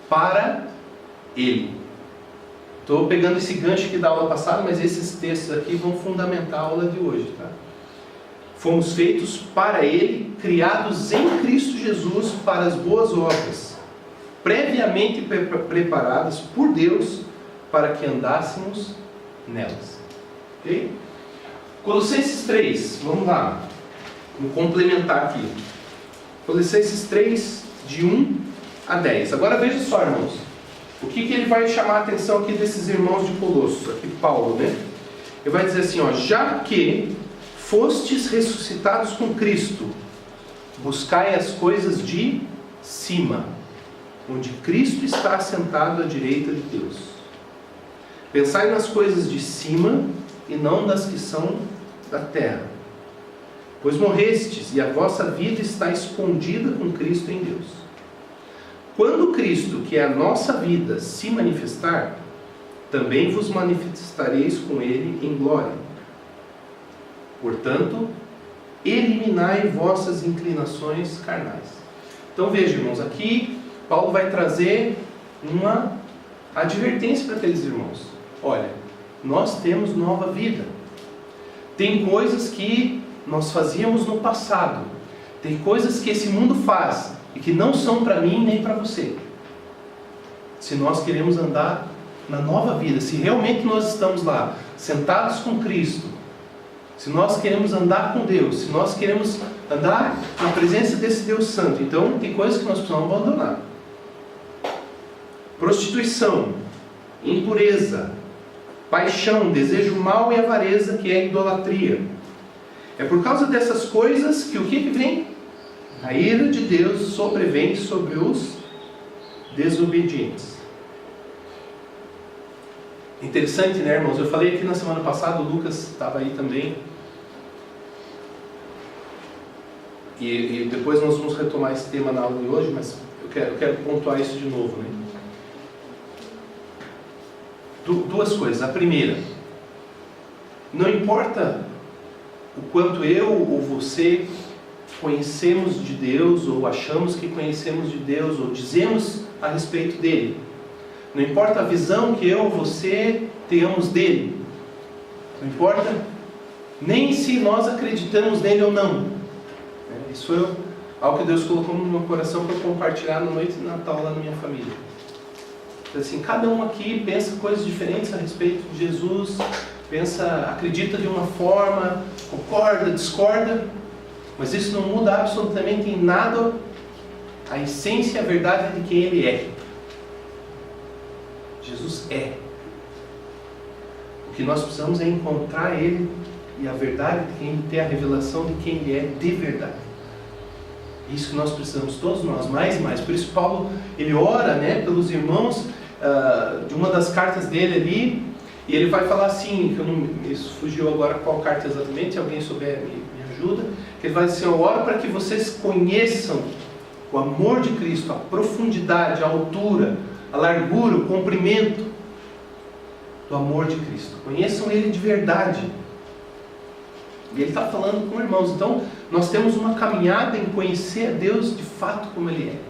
para Ele. Estou pegando esse gancho aqui da aula passada, mas esses textos aqui vão fundamentar a aula de hoje, tá? Fomos feitos para Ele, criados em Cristo Jesus para as boas obras, previamente preparadas por Deus para que andássemos nelas. Ok? Colossenses 3, vamos lá. Vamos complementar aqui. Colossenses 3, de 1 a 10. Agora veja só, irmãos. O que ele vai chamar a atenção aqui desses irmãos de Colossos? Aqui Paulo, né? Ele vai dizer assim, ó: já que fostes ressuscitados com Cristo, buscai as coisas de cima, onde Cristo está assentado à direita de Deus. Pensai nas coisas de cima e não das que são da terra. Pois morrestes, e a vossa vida está escondida com Cristo em Deus. Quando Cristo, que é a nossa vida, se manifestar, também vos manifestareis com Ele em glória. Portanto, eliminai vossas inclinações carnais. Então veja, irmãos, aqui Paulo vai trazer uma advertência para aqueles irmãos. Olha, nós temos nova vida. Tem coisas que nós fazíamos no passado. Tem coisas que esse mundo faz e que não são para mim nem para você. Se nós queremos andar na nova vida, se realmente nós estamos lá, sentados com Cristo, se nós queremos andar com Deus, se nós queremos andar na presença desse Deus Santo, então tem coisas que nós precisamos abandonar. Prostituição, impureza, paixão, desejo mau e avareza, que é a idolatria. É por causa dessas coisas que o que vem? A ira de Deus sobrevém sobre os desobedientes. Interessante, né, irmãos? Eu falei aqui na semana passada, o Lucas estava aí também. E depois nós vamos retomar esse tema na aula de hoje, mas eu quero pontuar isso de novo, né? Duas coisas. A primeira, não importa o quanto eu ou você conhecemos de Deus, ou achamos que conhecemos de Deus, ou dizemos a respeito dele. Não importa a visão que eu ou você tenhamos dele. Não importa nem se nós acreditamos nele ou não. Isso foi algo que Deus colocou no meu coração para compartilhar na noite de Natal lá na minha família. Assim, cada um aqui pensa coisas diferentes a respeito de Jesus, acredita de uma forma, concorda, discorda, mas isso não muda absolutamente em nada a essência e a verdade de quem Ele é. Jesus é. O que nós precisamos é encontrar Ele e a verdade de quem Ele tem, a revelação de quem Ele é de verdade. Isso que nós precisamos, todos nós, mais e mais. Por isso Paulo, ele ora, né, pelos irmãos, de uma das cartas dele ali, e ele vai falar assim, isso fugiu agora qual carta exatamente, se alguém souber me ajuda, que ele vai dizer assim: eu oro para que vocês conheçam o amor de Cristo, a profundidade, a altura, a largura, o comprimento do amor de Cristo. Conheçam Ele de verdade. E ele está falando com irmãos. Então, nós temos uma caminhada em conhecer a Deus de fato como Ele é.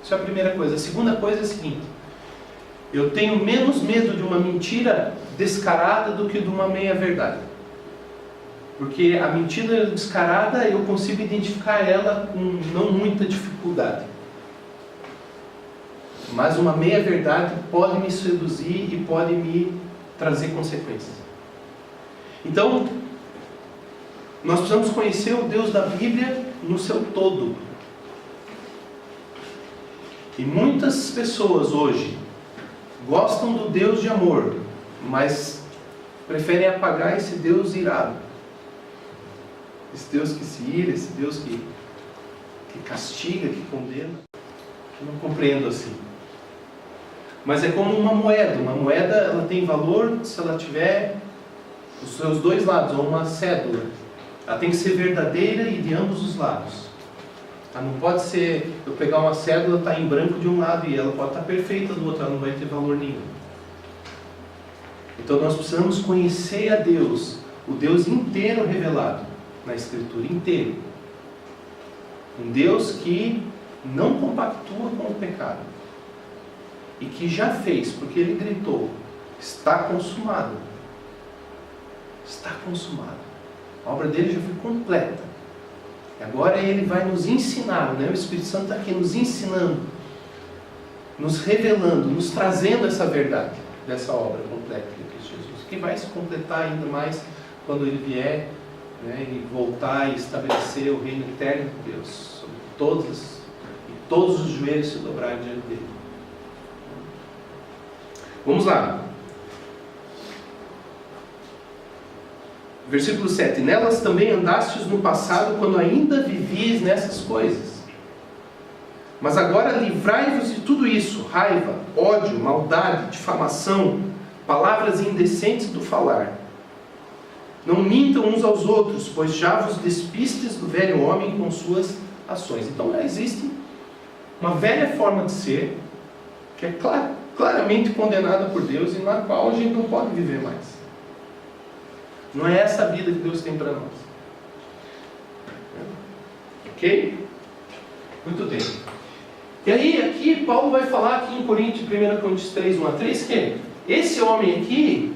Isso é a primeira coisa. A segunda coisa é a seguinte: eu tenho menos medo de uma mentira descarada do que de uma meia-verdade. Porque a mentira descarada eu consigo identificar ela com não muita dificuldade. Mas uma meia-verdade pode me seduzir e pode me trazer consequências. Então, nós precisamos conhecer o Deus da Bíblia no seu todo. E muitas pessoas hoje gostam do Deus de amor, mas preferem apagar esse Deus irado. Esse Deus que se ira, esse Deus que castiga, que condena. Eu não compreendo assim. Mas é como uma moeda. Uma moeda, ela tem valor se ela tiver os seus dois lados, ou uma cédula. Ela tem que ser verdadeira e de ambos os lados. Ela não pode ser, eu pegar uma cédula, está em branco de um lado e ela pode estar perfeita do outro, ela não vai ter valor nenhum. Então nós precisamos conhecer a Deus, o Deus inteiro revelado na Escritura, inteiro. Um Deus que não compactua com o pecado. E que já fez, porque Ele gritou: está consumado. Está consumado. A obra dele já foi completa. E agora Ele vai nos ensinar, né? O Espírito Santo está aqui nos ensinando, nos revelando, nos trazendo essa verdade dessa obra completa de Cristo Jesus, que vai se completar ainda mais quando Ele vier, né, e voltar e estabelecer o reino eterno de Deus sobre todos os joelhos se dobrarem diante dele. Vamos lá. Versículo 7. Nelas também andastes no passado, quando ainda vivies nessas coisas. Mas agora livrai-vos de tudo isso: raiva, ódio, maldade, difamação, palavras indecentes do falar. Não mintam uns aos outros, pois já vos despistes do velho homem com suas ações. Então já existe uma velha forma de ser, que é claramente condenada por Deus e na qual a gente não pode viver mais. Não é essa a vida que Deus tem para nós. Ok? Muito bem. E aí, aqui, Paulo vai falar aqui em 1 Coríntios 3, 1 a 3, que esse homem aqui,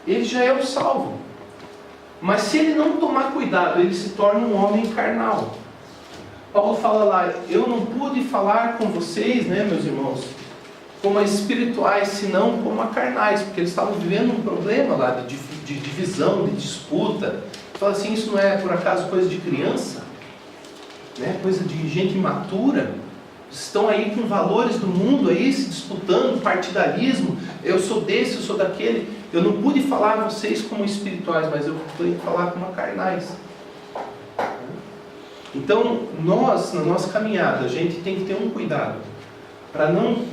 ele já é o salvo. Mas se ele não tomar cuidado, ele se torna um homem carnal. Paulo fala lá, eu não pude falar com vocês, né, meus irmãos, como a espirituais, senão como a carnais, porque eles estavam vivendo um problema lá de divisão, de disputa. Fala assim, isso não é por acaso coisa de criança? Né? Coisa de gente imatura? Estão aí com valores do mundo aí, se disputando, partidarismo, eu sou desse, eu sou daquele. Eu não pude falar a vocês como espirituais, mas eu pude falar como carnais. Então, nós, na nossa caminhada, a gente tem que ter um cuidado para não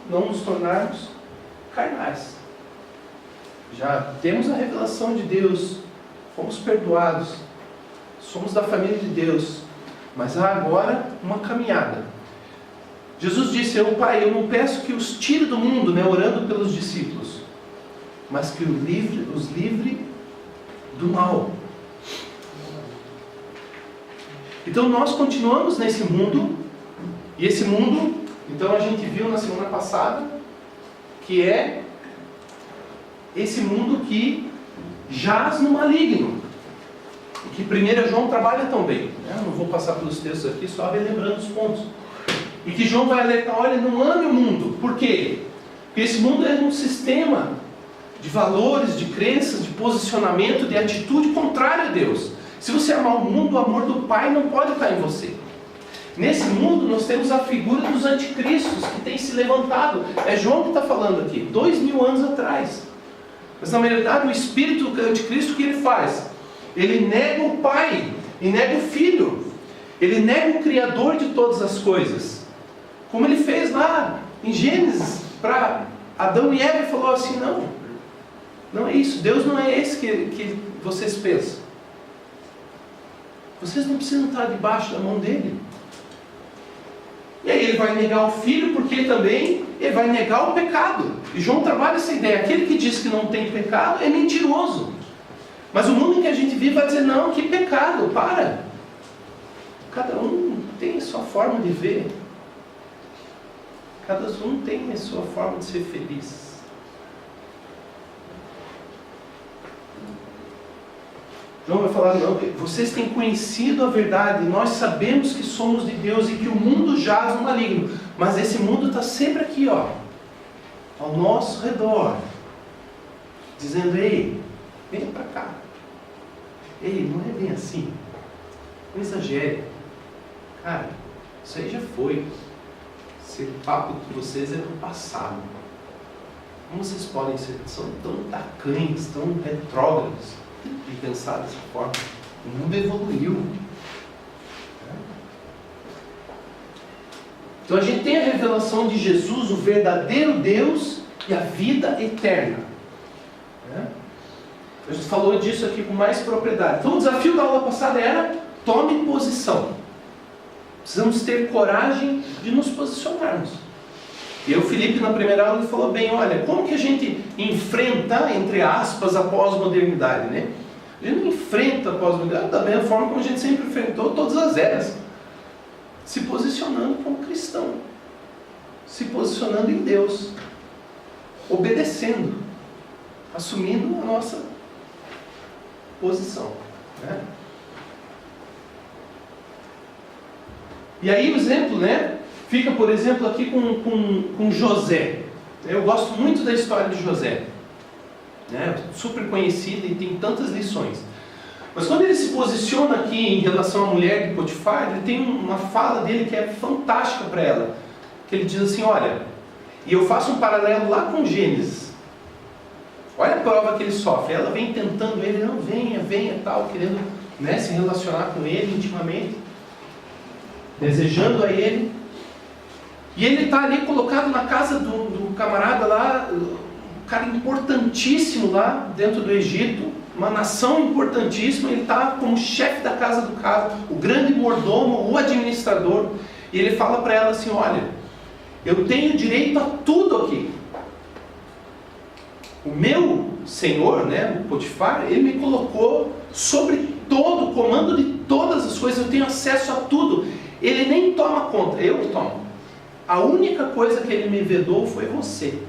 nos tornarmos carnais. Já temos a revelação de Deus, fomos perdoados, somos da família de Deus, mas há agora uma caminhada. Jesus disse, Pai, eu não peço que os tire do mundo, né, orando pelos discípulos, mas que os livre do mal. Então nós continuamos nesse mundo, e esse mundo, então a gente viu na semana passada, que é esse mundo que jaz no maligno, que 1 João trabalha tão bem. Eu não vou passar pelos textos aqui, só relembrando os pontos. E que João vai alertar, olha, não ame o mundo. Por quê? Porque esse mundo é um sistema de valores, de crenças, de posicionamento, de atitude contrária a Deus. Se você amar o mundo, o amor do Pai não pode estar em você. Nesse mundo nós temos a figura dos anticristos que tem se levantado. É João que está falando aqui, 2000 anos atrás. Mas na verdade o espírito do anticristo, o que ele faz? Ele nega o Pai e nega o Filho. Ele nega o Criador de todas as coisas. Como ele fez lá em Gênesis para Adão e Eva, e falou assim, não é isso, Deus não é esse que vocês pensam. Vocês não precisam estar debaixo da mão dele. E aí ele vai negar o Filho, porque ele vai negar o pecado. E João trabalha essa ideia, aquele que diz que não tem pecado é mentiroso. Mas o mundo em que a gente vive vai dizer, não, que pecado, para. Cada um tem a sua forma de ver. Cada um tem a sua forma de ser feliz. João vai falar, não, vocês têm conhecido a verdade, nós sabemos que somos de Deus e que o mundo jaz no maligno. Mas esse mundo está sempre aqui, ao nosso redor, dizendo, ei, vem para cá. Ei, não é bem assim. Não exagere. Cara, isso aí já foi. Esse papo de vocês é do passado. Como vocês podem ser? São tão tacanhos, tão retrógrados de pensar dessa forma. O mundo evoluiu. Então a gente tem a revelação de Jesus, o verdadeiro Deus e a vida eterna. A gente falou disso aqui com mais propriedade. Então o desafio da aula passada era: tome posição. Precisamos ter coragem de nos posicionarmos. E o Felipe na primeira aula ele falou bem, olha, como que a gente enfrenta, entre aspas, a pós-modernidade, né? A gente não enfrenta a pós-modernidade da mesma forma como a gente sempre enfrentou todas as eras. Se posicionando como cristão. Se posicionando em Deus. Obedecendo. Assumindo a nossa posição. Né? E aí o exemplo, né? Fica, por exemplo, aqui com José. Eu gosto muito da história de José. Né? Super conhecida e tem tantas lições. Mas quando ele se posiciona aqui em relação à mulher de Potifar, ele tem uma fala dele que é fantástica para ela. Que ele diz assim, olha, e eu faço um paralelo lá com Gênesis. Olha a prova que ele sofre. Ela vem tentando ele, não, venha, tal, querendo, né, se relacionar com ele intimamente. Desejando a ele. E ele está ali colocado na casa do camarada lá, um cara importantíssimo lá dentro do Egito, uma nação importantíssima. Ele está como chefe da casa do cara, o grande mordomo, o administrador. E ele fala para ela assim, olha, eu tenho direito a tudo aqui. O meu senhor, né, o Potifar, ele me colocou sobre todo o comando de todas as coisas, eu tenho acesso a tudo. Ele nem toma conta, eu que tomo. A única coisa que ele me vedou foi você,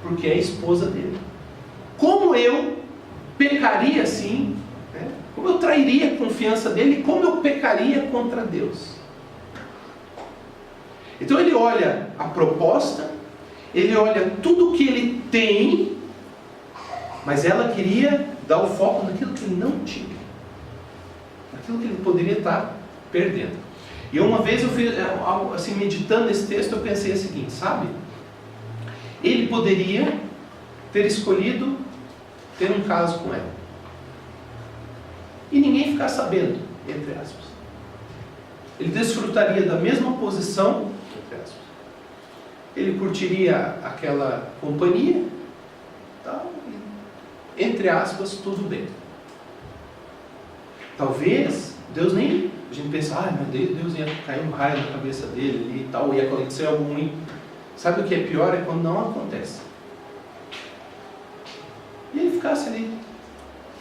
porque é a esposa dele. Como eu pecaria assim, né? Como eu trairia a confiança dele, como eu pecaria contra Deus? Então ele olha a proposta, ele olha tudo que ele tem, mas ela queria dar o foco naquilo que ele não tinha, naquilo que ele poderia estar perdendo. E uma vez eu fiz, assim, meditando nesse texto, eu pensei o seguinte, sabe? Ele poderia ter escolhido ter um caso com ela e ninguém ficar sabendo, entre aspas. Ele desfrutaria da mesma posição, entre aspas. Ele curtiria aquela companhia, tal, entre aspas, tudo bem. Talvez Deus nem, a gente pensa, meu Deus, ia cair um raio na cabeça dele ali e tal, ia acontecer algo ruim. Sabe o que é pior? É quando não acontece. E ele ficasse ali,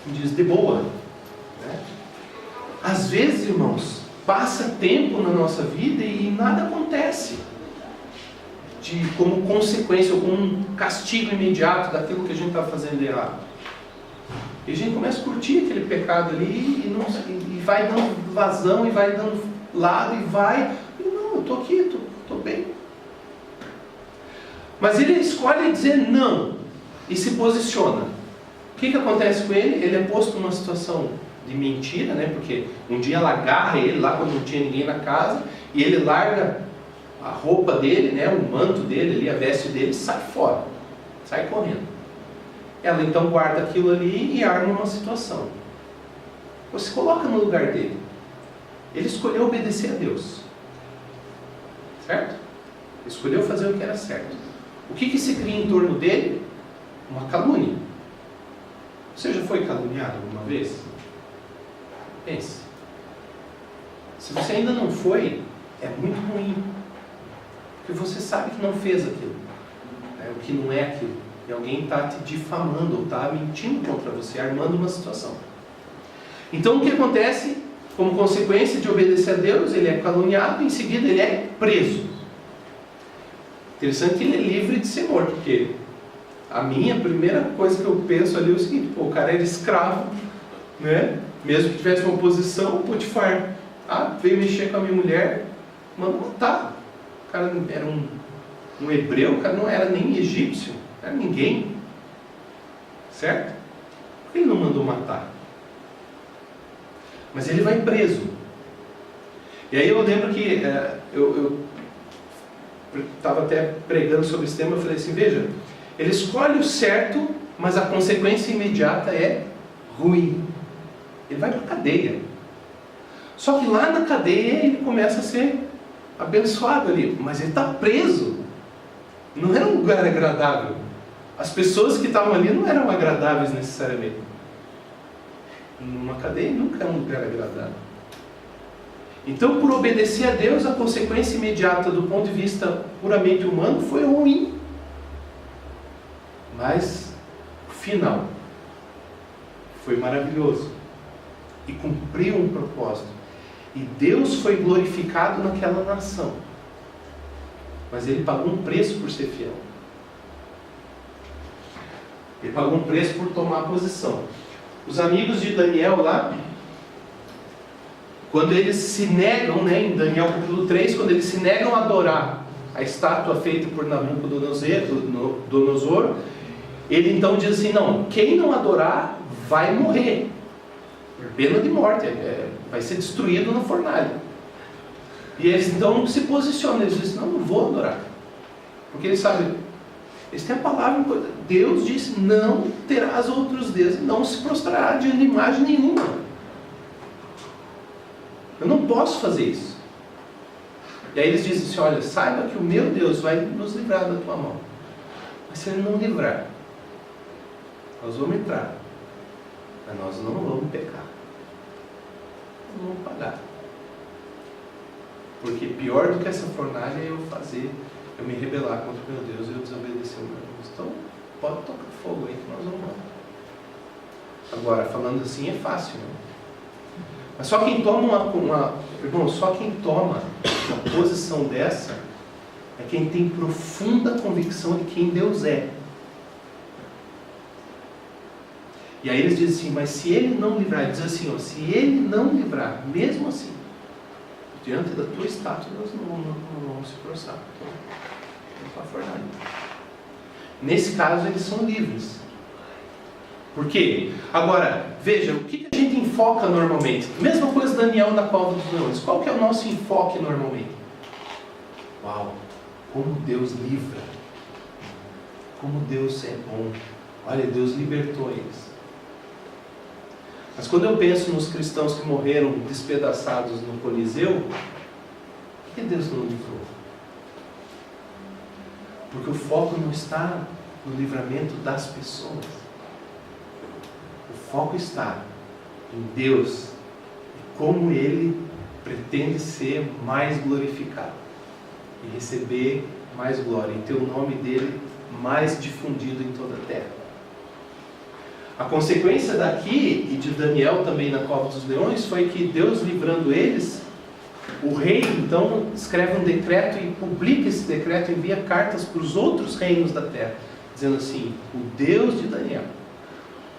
diz, de boa. Né? Às vezes, irmãos, passa tempo na nossa vida e nada acontece. Como consequência ou como um castigo imediato daquilo que a gente está fazendo errado. E a gente começa a curtir aquele pecado ali e vai dando vazão, e vai dando lado, e vai... E não, eu estou aqui, estou bem. Mas ele escolhe dizer não, e se posiciona. O que acontece com ele? Ele é posto numa situação de mentira, né? Porque um dia ela agarra ele lá quando não tinha ninguém na casa, e ele larga a roupa dele, né? O manto dele ali, a veste dele, sai fora, sai correndo. Ela então guarda aquilo ali e arma uma situação. Você coloca no lugar dele. Ele escolheu obedecer a Deus. Certo? Escolheu fazer o que era certo. O que se cria em torno dele? Uma calúnia. Você já foi caluniado alguma vez? Pense. Se você ainda não foi, é muito ruim. Porque você sabe que não fez aquilo. Né? O que não é aquilo. E alguém está te difamando, ou está mentindo contra você, armando uma situação. Então o que acontece? Como consequência de obedecer a Deus, ele é caluniado, em seguida ele é preso. Interessante que ele é livre de ser morto, porque a primeira coisa que eu penso ali é o seguinte, o cara era escravo, né? Mesmo que tivesse uma posição, o Potifar veio mexer com a minha mulher, mandou matar. O cara era um hebreu, o cara não era nem egípcio. Não era ninguém, certo? Por que ele não mandou matar? Mas ele vai preso. E aí eu lembro que eu estava até pregando sobre esse tema, eu falei assim, veja, ele escolhe o certo, mas a consequência imediata é ruim. Ele vai para a cadeia. Só que lá na cadeia ele começa a ser abençoado ali, mas ele está preso. Não era um lugar agradável. As pessoas que estavam ali não eram agradáveis necessariamente. Numa cadeia nunca é um lugar agradável. Então, por obedecer a Deus, a consequência imediata do ponto de vista puramente humano foi ruim. Mas o final foi maravilhoso. E cumpriu um propósito. E Deus foi glorificado naquela nação. Mas ele pagou um preço por ser fiel. Ele pagou um preço por tomar posição. Os amigos de Daniel lá, quando eles se negam, né, em Daniel capítulo 3, quando eles se negam a adorar a estátua feita por Nabucodonosor, ele então diz assim, não, quem não adorar vai morrer, pena de morte, vai ser destruído na fornalha. E eles então se posicionam, eles dizem, não vou adorar, porque eles sabem, eles têm a palavra, Deus disse, não terás outros deuses, não se prostrará diante de imagem nenhuma. Eu não posso fazer isso. E aí eles dizem assim, olha, saiba que o meu Deus vai nos livrar da tua mão. Mas se ele não livrar, nós vamos entrar, mas nós não vamos pecar. Nós vamos pagar. Porque pior do que essa fornalha é eu me rebelar contra o meu Deus e eu desobedecer o meu Deus. Então, pode tocar fogo aí que nós vamos lá. Agora, falando assim é fácil, né? Mas só quem toma só quem toma uma posição dessa é quem tem profunda convicção de quem Deus é. E aí eles dizem assim, mas se ele não livrar, ele diz assim, ó, se ele não livrar, mesmo assim, diante da tua estátua, nós não vamos se prostrar. Então, não for nada. Nesse caso, eles são livres. Por quê? Agora, veja, o que a gente enfoca normalmente? Mesma coisa Daniel na cova dos leões. Qual que é o nosso enfoque normalmente? Uau, como Deus livra. Como Deus é bom. Olha, Deus libertou eles. Mas quando eu penso nos cristãos que morreram despedaçados no Coliseu, por que Deus não livrou? Porque o foco não está no livramento das pessoas. O foco está em Deus e como Ele pretende ser mais glorificado e receber mais glória, e ter o nome dele mais difundido em toda a terra. A consequência daqui, e de Daniel também na cova dos leões, foi que Deus livrando eles, o rei então escreve um decreto e publica esse decreto, envia cartas para os outros reinos da terra, dizendo assim, o Deus de Daniel,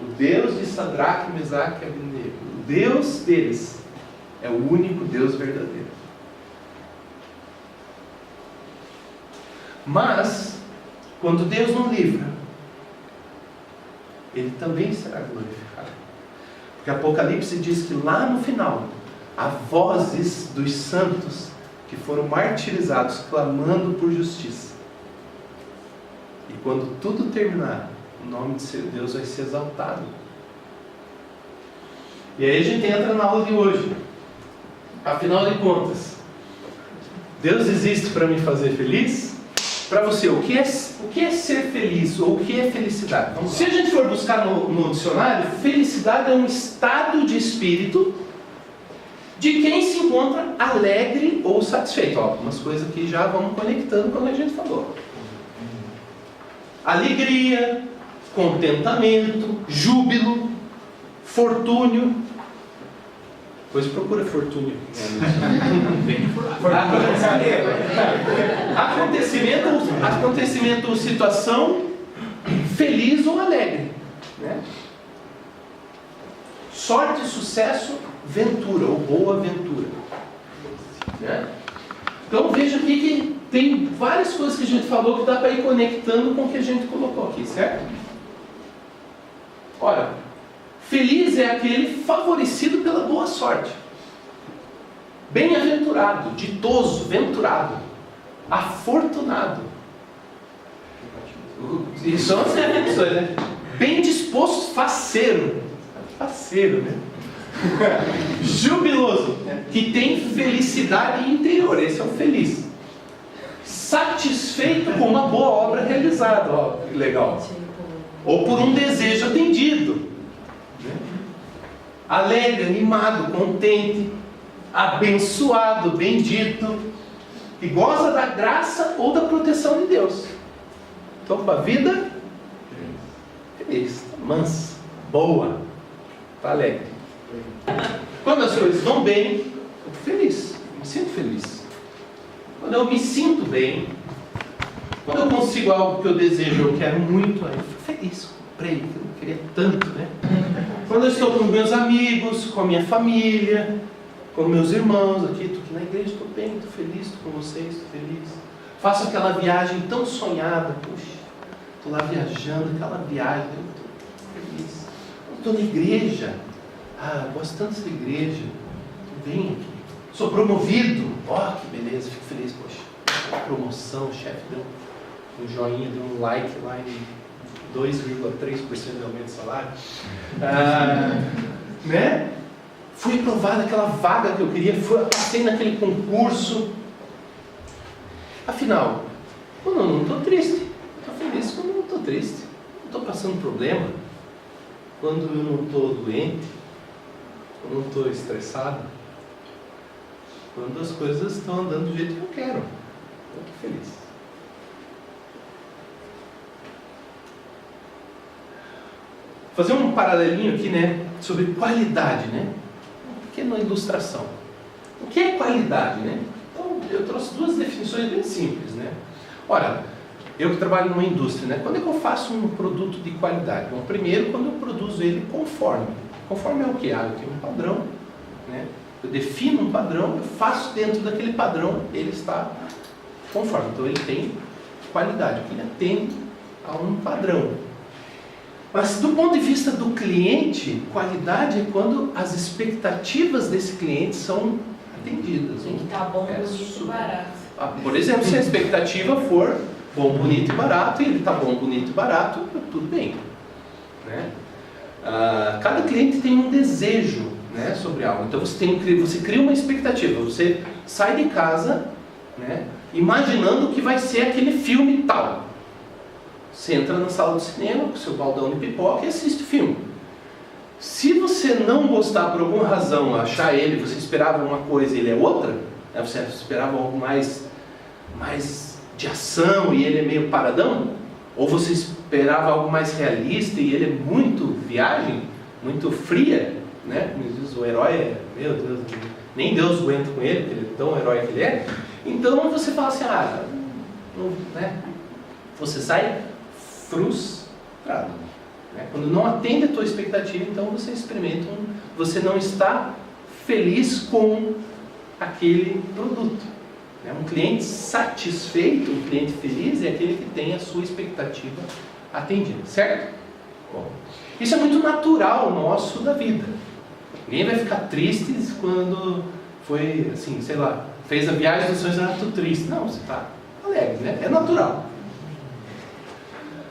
o Deus de Sadraque, Mesaque e Abednego, o Deus deles é o único Deus verdadeiro. Mas, quando Deus não livra, Ele também será glorificado. Porque Apocalipse diz que lá no final, há vozes dos santos que foram martirizados, clamando por justiça. E quando tudo terminar, o nome de seu Deus vai ser exaltado. E aí a gente entra na aula de hoje. Afinal de contas, Deus existe para me fazer feliz? Para você, o que é ser feliz? Ou o que é felicidade? Se a gente for buscar no dicionário, felicidade é um estado de espírito de quem se encontra alegre ou satisfeito. Ó, umas coisas que já vamos conectando com o que a gente falou. Alegria, contentamento, júbilo, fortúnio. Depois procura fortúnio. Acontecimento, situação feliz ou alegre, né? Sorte, sucesso, ventura ou boa ventura, né? Então veja aqui que tem várias coisas que a gente falou que dá para ir conectando com o que a gente colocou aqui, certo? Olha, feliz é aquele favorecido pela boa sorte. Bem-aventurado, ditoso, venturado, afortunado. Isso são as definições, né? Bem disposto, faceiro. Faceiro, né? Jubiloso, que tem felicidade interior. Esse é o feliz. Satisfeito com uma boa obra realizada. Ó, que legal. Ou por um desejo atendido. Alegre, animado, contente, abençoado, bendito, que goza da graça ou da proteção de Deus. Então, para a vida, feliz, mansa, boa, está alegre. Quando as coisas vão bem, eu fico feliz, me sinto feliz. Quando eu me sinto bem, quando eu consigo algo que eu desejo, eu quero muito, aí eu fico feliz, comprei, eu queria tanto, né? Quando eu estou com meus amigos, com a minha família, com meus irmãos aqui, estou aqui na igreja, estou bem, estou feliz, estou com vocês, estou feliz. Faço aquela viagem tão sonhada, puxa, estou lá viajando, aquela viagem, estou feliz. Estou na igreja, gosto tanto dessa igreja, estou bem aqui. Sou promovido, que beleza, fico feliz, poxa, promoção, o chefe deu um joinha, deu um like lá em 2,3% de aumento de salário. Né? Fui aprovado aquela vaga que eu queria, passei naquele concurso. Afinal, eu não estou triste. Estou feliz quando eu não estou triste. Não estou passando problema. Quando eu não estou doente. Quando eu não estou estressado. quando as coisas estão andando do jeito que eu quero. Eu estou feliz. Vou fazer um paralelinho aqui, né, sobre qualidade, né? Uma pequena ilustração. O que é qualidade, né? Então, eu trouxe duas definições bem simples, né? Ora, eu que trabalho numa indústria, né? Quando é que eu faço um produto de qualidade? Bom, primeiro, quando eu produzo ele conforme. Conforme é o que? Eu tenho um padrão, né? Eu defino um padrão, eu faço dentro daquele padrão, ele está conforme. Então, ele tem qualidade, porque ele atende a um padrão. Mas do ponto de vista do cliente, qualidade é quando as expectativas desse cliente são atendidas. Tem que estar bom, bonito e barato. Por exemplo, se a expectativa for bom, bonito e barato, e ele está bom, bonito e barato, tudo bem. Né? Cada cliente tem um desejo, né, sobre algo. Então você cria uma expectativa, você sai de casa, né, imaginando que vai ser aquele filme tal. Você entra na sala do cinema com seu baldão de pipoca e assiste o filme. Se você não gostar por alguma razão, achar ele, você esperava uma coisa e ele é outra, né? Você esperava algo mais de ação e ele é meio paradão, ou você esperava algo mais realista e ele é muito viagem, muito fria, né? Como diz, o herói é, meu Deus, nem Deus aguenta com ele, porque ele é tão herói que ele é. Então você fala assim, né? Você sai frustrado. Né? Quando não atende a tua expectativa, então você experimenta você não está feliz com aquele produto. Né? Um cliente satisfeito, um cliente feliz é aquele que tem a sua expectativa atendida, certo? Bom, isso é muito natural nosso da vida. Ninguém vai ficar triste quando foi, assim, sei lá, fez a viagem dos sonhos e era tudo triste. Não, você está alegre, né? É natural.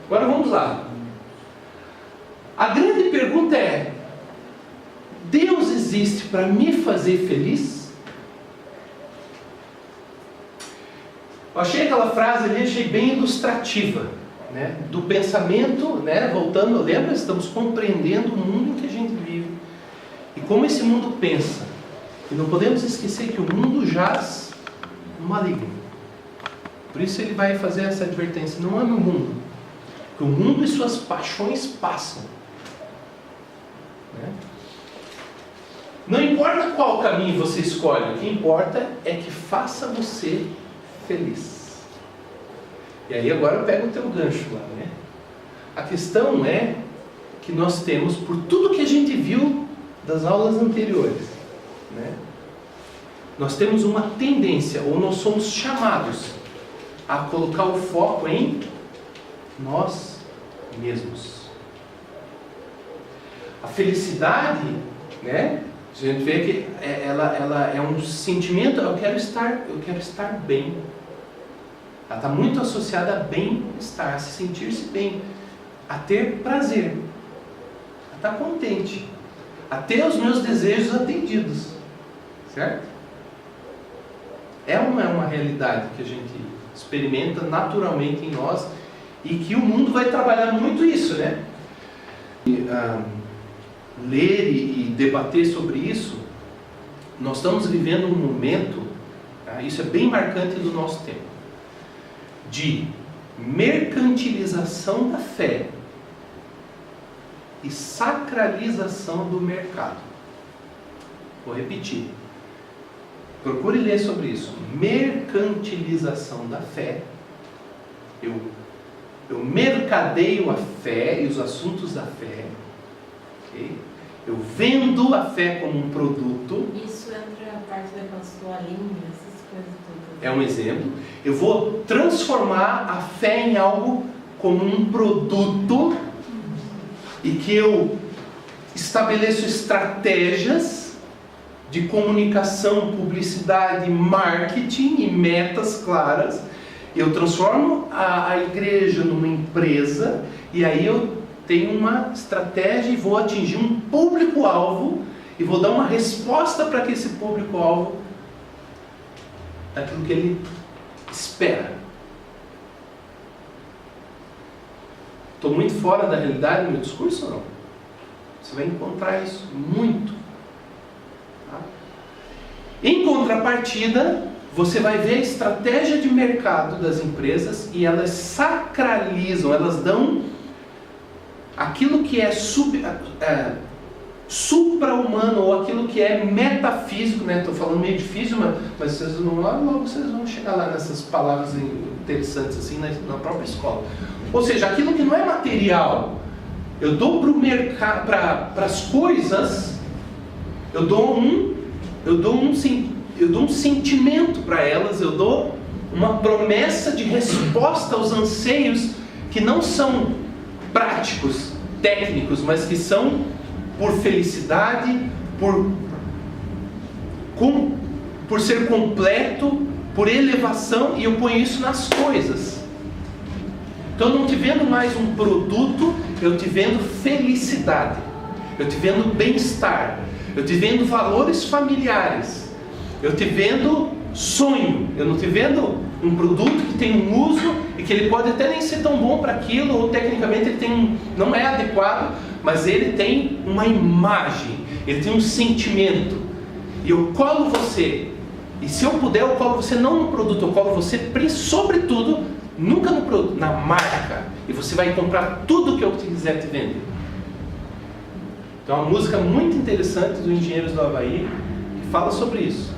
Agora vamos lá. A grande pergunta é: Deus existe para me fazer feliz? Eu achei aquela frase ali, achei bem ilustrativa, né? Do pensamento, né? Voltando, lembra? Estamos compreendendo o mundo em que a gente vive e como esse mundo pensa. E não podemos esquecer que o mundo jaz no maligno. Por isso ele vai fazer essa advertência: não ame o mundo, que o mundo e suas paixões passam. Né? Não importa qual caminho você escolhe, o que importa é que faça você feliz. E aí agora eu pego o teu gancho lá, né? A questão é que nós temos, por tudo que a gente viu das aulas anteriores, né? Nós temos uma tendência, ou nós somos chamados a colocar o foco em nós mesmos. A felicidade, né? A gente vê que ela é um sentimento, eu quero estar bem. Ela está muito associada a bem-estar, a se sentir-se bem, a ter prazer, a estar contente, a ter os meus desejos atendidos, certo? É uma realidade que a gente experimenta naturalmente em nós e que o mundo vai trabalhar muito isso, né? Ler e debater sobre isso, nós estamos vivendo um momento, isso é bem marcante do nosso tempo, de mercantilização da fé e sacralização do mercado. Vou repetir. Procure ler sobre isso. Mercantilização da fé. Eu mercadeio a fé e os assuntos da fé. Okay? Eu vendo a fé como um produto. Isso entra a parte da consultoria, essas coisas todas. É um exemplo. Eu vou transformar a fé em algo como um produto e que eu estabeleço estratégias de comunicação, publicidade, marketing e metas claras. Eu transformo a igreja numa empresa e aí eu tenho uma estratégia e vou atingir um público-alvo e vou dar uma resposta para que esse público-alvo daquilo que ele espera. Estou muito fora da realidade no meu discurso ou não? Você vai encontrar isso muito. Tá? Em contrapartida, você vai ver a estratégia de mercado das empresas e elas sacralizam, elas dão aquilo que é supra-humano ou aquilo que é metafísico, né? Estou falando meio difícil, mas vocês logo vocês vão chegar lá nessas palavras interessantes assim na própria escola. Ou seja, aquilo que não é material, eu dou para o mercado, para as coisas, eu dou um sentimento para elas, eu dou uma promessa de resposta aos anseios que não são práticos, técnicos, mas que são por felicidade, por ser completo, por elevação, e eu ponho isso nas coisas. Então eu não te vendo mais um produto, eu te vendo felicidade, eu te vendo bem-estar, eu te vendo valores familiares, eu te vendo sonho, eu não te vendo um produto que tem um uso e que ele pode até nem ser tão bom para aquilo, ou tecnicamente ele não é adequado, mas ele tem uma imagem, ele tem um sentimento, e eu colo você, e se eu puder eu colo você não no produto, eu colo você sobretudo, nunca no produto, na marca, e você vai comprar tudo que eu quiser te vender. Então uma música muito interessante dos Engenheiros do Havaí, que fala sobre isso.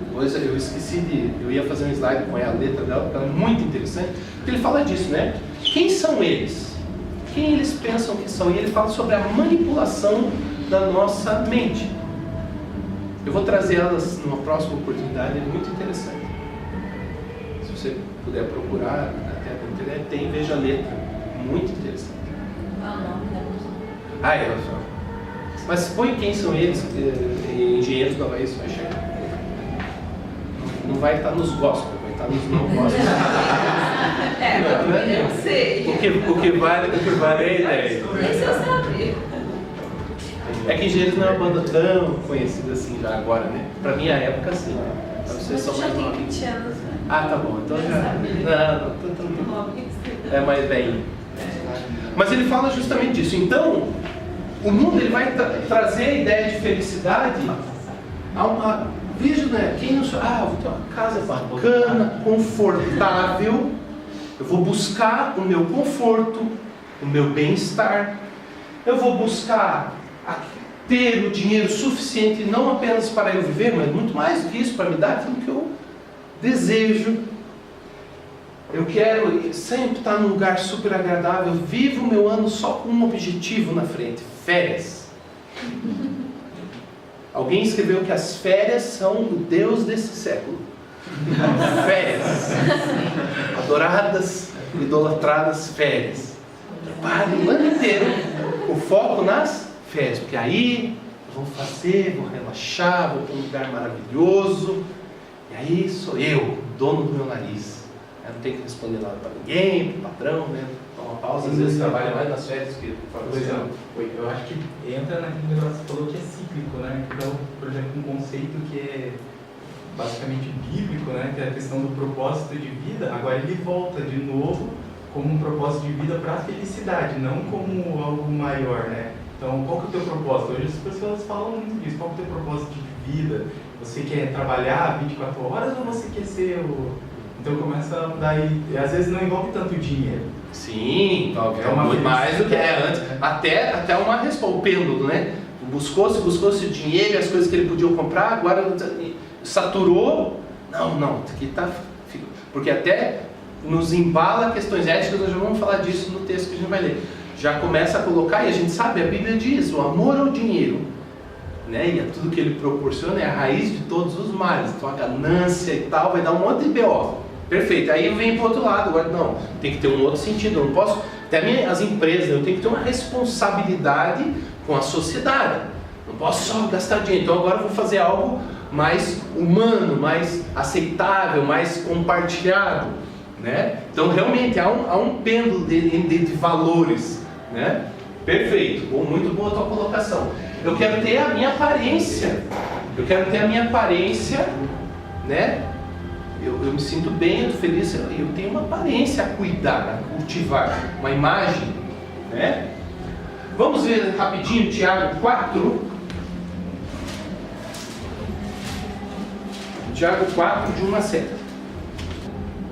Depois eu esqueci eu ia fazer um slide com a letra dela, porque ela é muito interessante, porque ele fala disso, né? Quem são eles? Quem eles pensam que são? E ele fala sobre a manipulação da nossa mente. Eu vou trazer elas numa próxima oportunidade, é muito interessante. Se você puder procurar até na internet, tem, veja a letra, muito interessante. Qual é o nome da música? Mas põe quem são eles, Engenheiros do Havaí, você vai chegar. Não vai estar nos gospel, vai estar nos não gospel. Eu não sei. O que vale é a ideia. Esse eu sabia. É que Engenheiros não é uma banda tão conhecida assim já agora, né? Pra minha época, sim, né? Pra vocês são mais novos. 20 anos, né? Ah, tá bom. Então já... Não, tô tranquilo. É mais velho. Mas ele fala justamente disso. Então, o mundo ele vai trazer a ideia de felicidade a uma... Veja, né? Quem não sabe, eu vou ter uma casa bacana, confortável, eu vou buscar o meu conforto, o meu bem-estar, eu vou buscar ter o dinheiro suficiente, não apenas para eu viver, mas muito mais do que isso, para me dar aquilo que eu desejo. Eu quero sempre estar num lugar super agradável, vivo o meu ano só com um objetivo na frente, férias. Alguém escreveu que as férias são o Deus desse século. Férias. Adoradas, idolatradas férias. Para o ano inteiro, o foco nas férias. Porque aí eu vou fazer, vou relaxar, vou para um lugar maravilhoso. E aí sou eu, dono do meu nariz. Eu não tenho que responder nada para ninguém, para o patrão, né? Uma pausa, às vezes trabalha mais nas férias que para você. Eu acho que entra naquele negócio que você falou que é cíclico, né? Então, por exemplo, um conceito que é basicamente bíblico, né? Que é a questão do propósito de vida, agora ele volta de novo como um propósito de vida para a felicidade, não como algo maior, né? Então, qual que é o teu propósito? Hoje as pessoas falam muito disso. Qual que é o teu propósito de vida? Você quer trabalhar 24 horas ou você quer ser o... Então começa a mudar e às vezes não envolve tanto dinheiro. Sim, é muito mais do que antes. Até uma resposta, o pêndulo, né? Buscou-se o dinheiro e as coisas que ele podia comprar, agora saturou. Não, aqui tá. Porque até nos embala questões éticas, nós já vamos falar disso no texto que a gente vai ler. Já começa a colocar, e a gente sabe, a Bíblia diz, o amor ao dinheiro, né? E tudo que ele proporciona é a raiz de todos os males. Então a ganância e tal vai dar um monte de B.O. Perfeito, aí vem para o outro lado, agora não, tem que ter um outro sentido, eu não posso, até as empresas, eu tenho que ter uma responsabilidade com a sociedade, não posso só gastar dinheiro, então agora eu vou fazer algo mais humano, mais aceitável, mais compartilhado, né? Então realmente há um pêndulo de valores, né? Perfeito, muito boa a tua colocação. Eu quero ter a minha aparência, né? Eu me sinto bem, eu estou feliz, eu tenho uma aparência a cuidar, a cultivar, uma imagem, né? Vamos ver rapidinho Tiago 4. Tiago 4, de 1 a 7.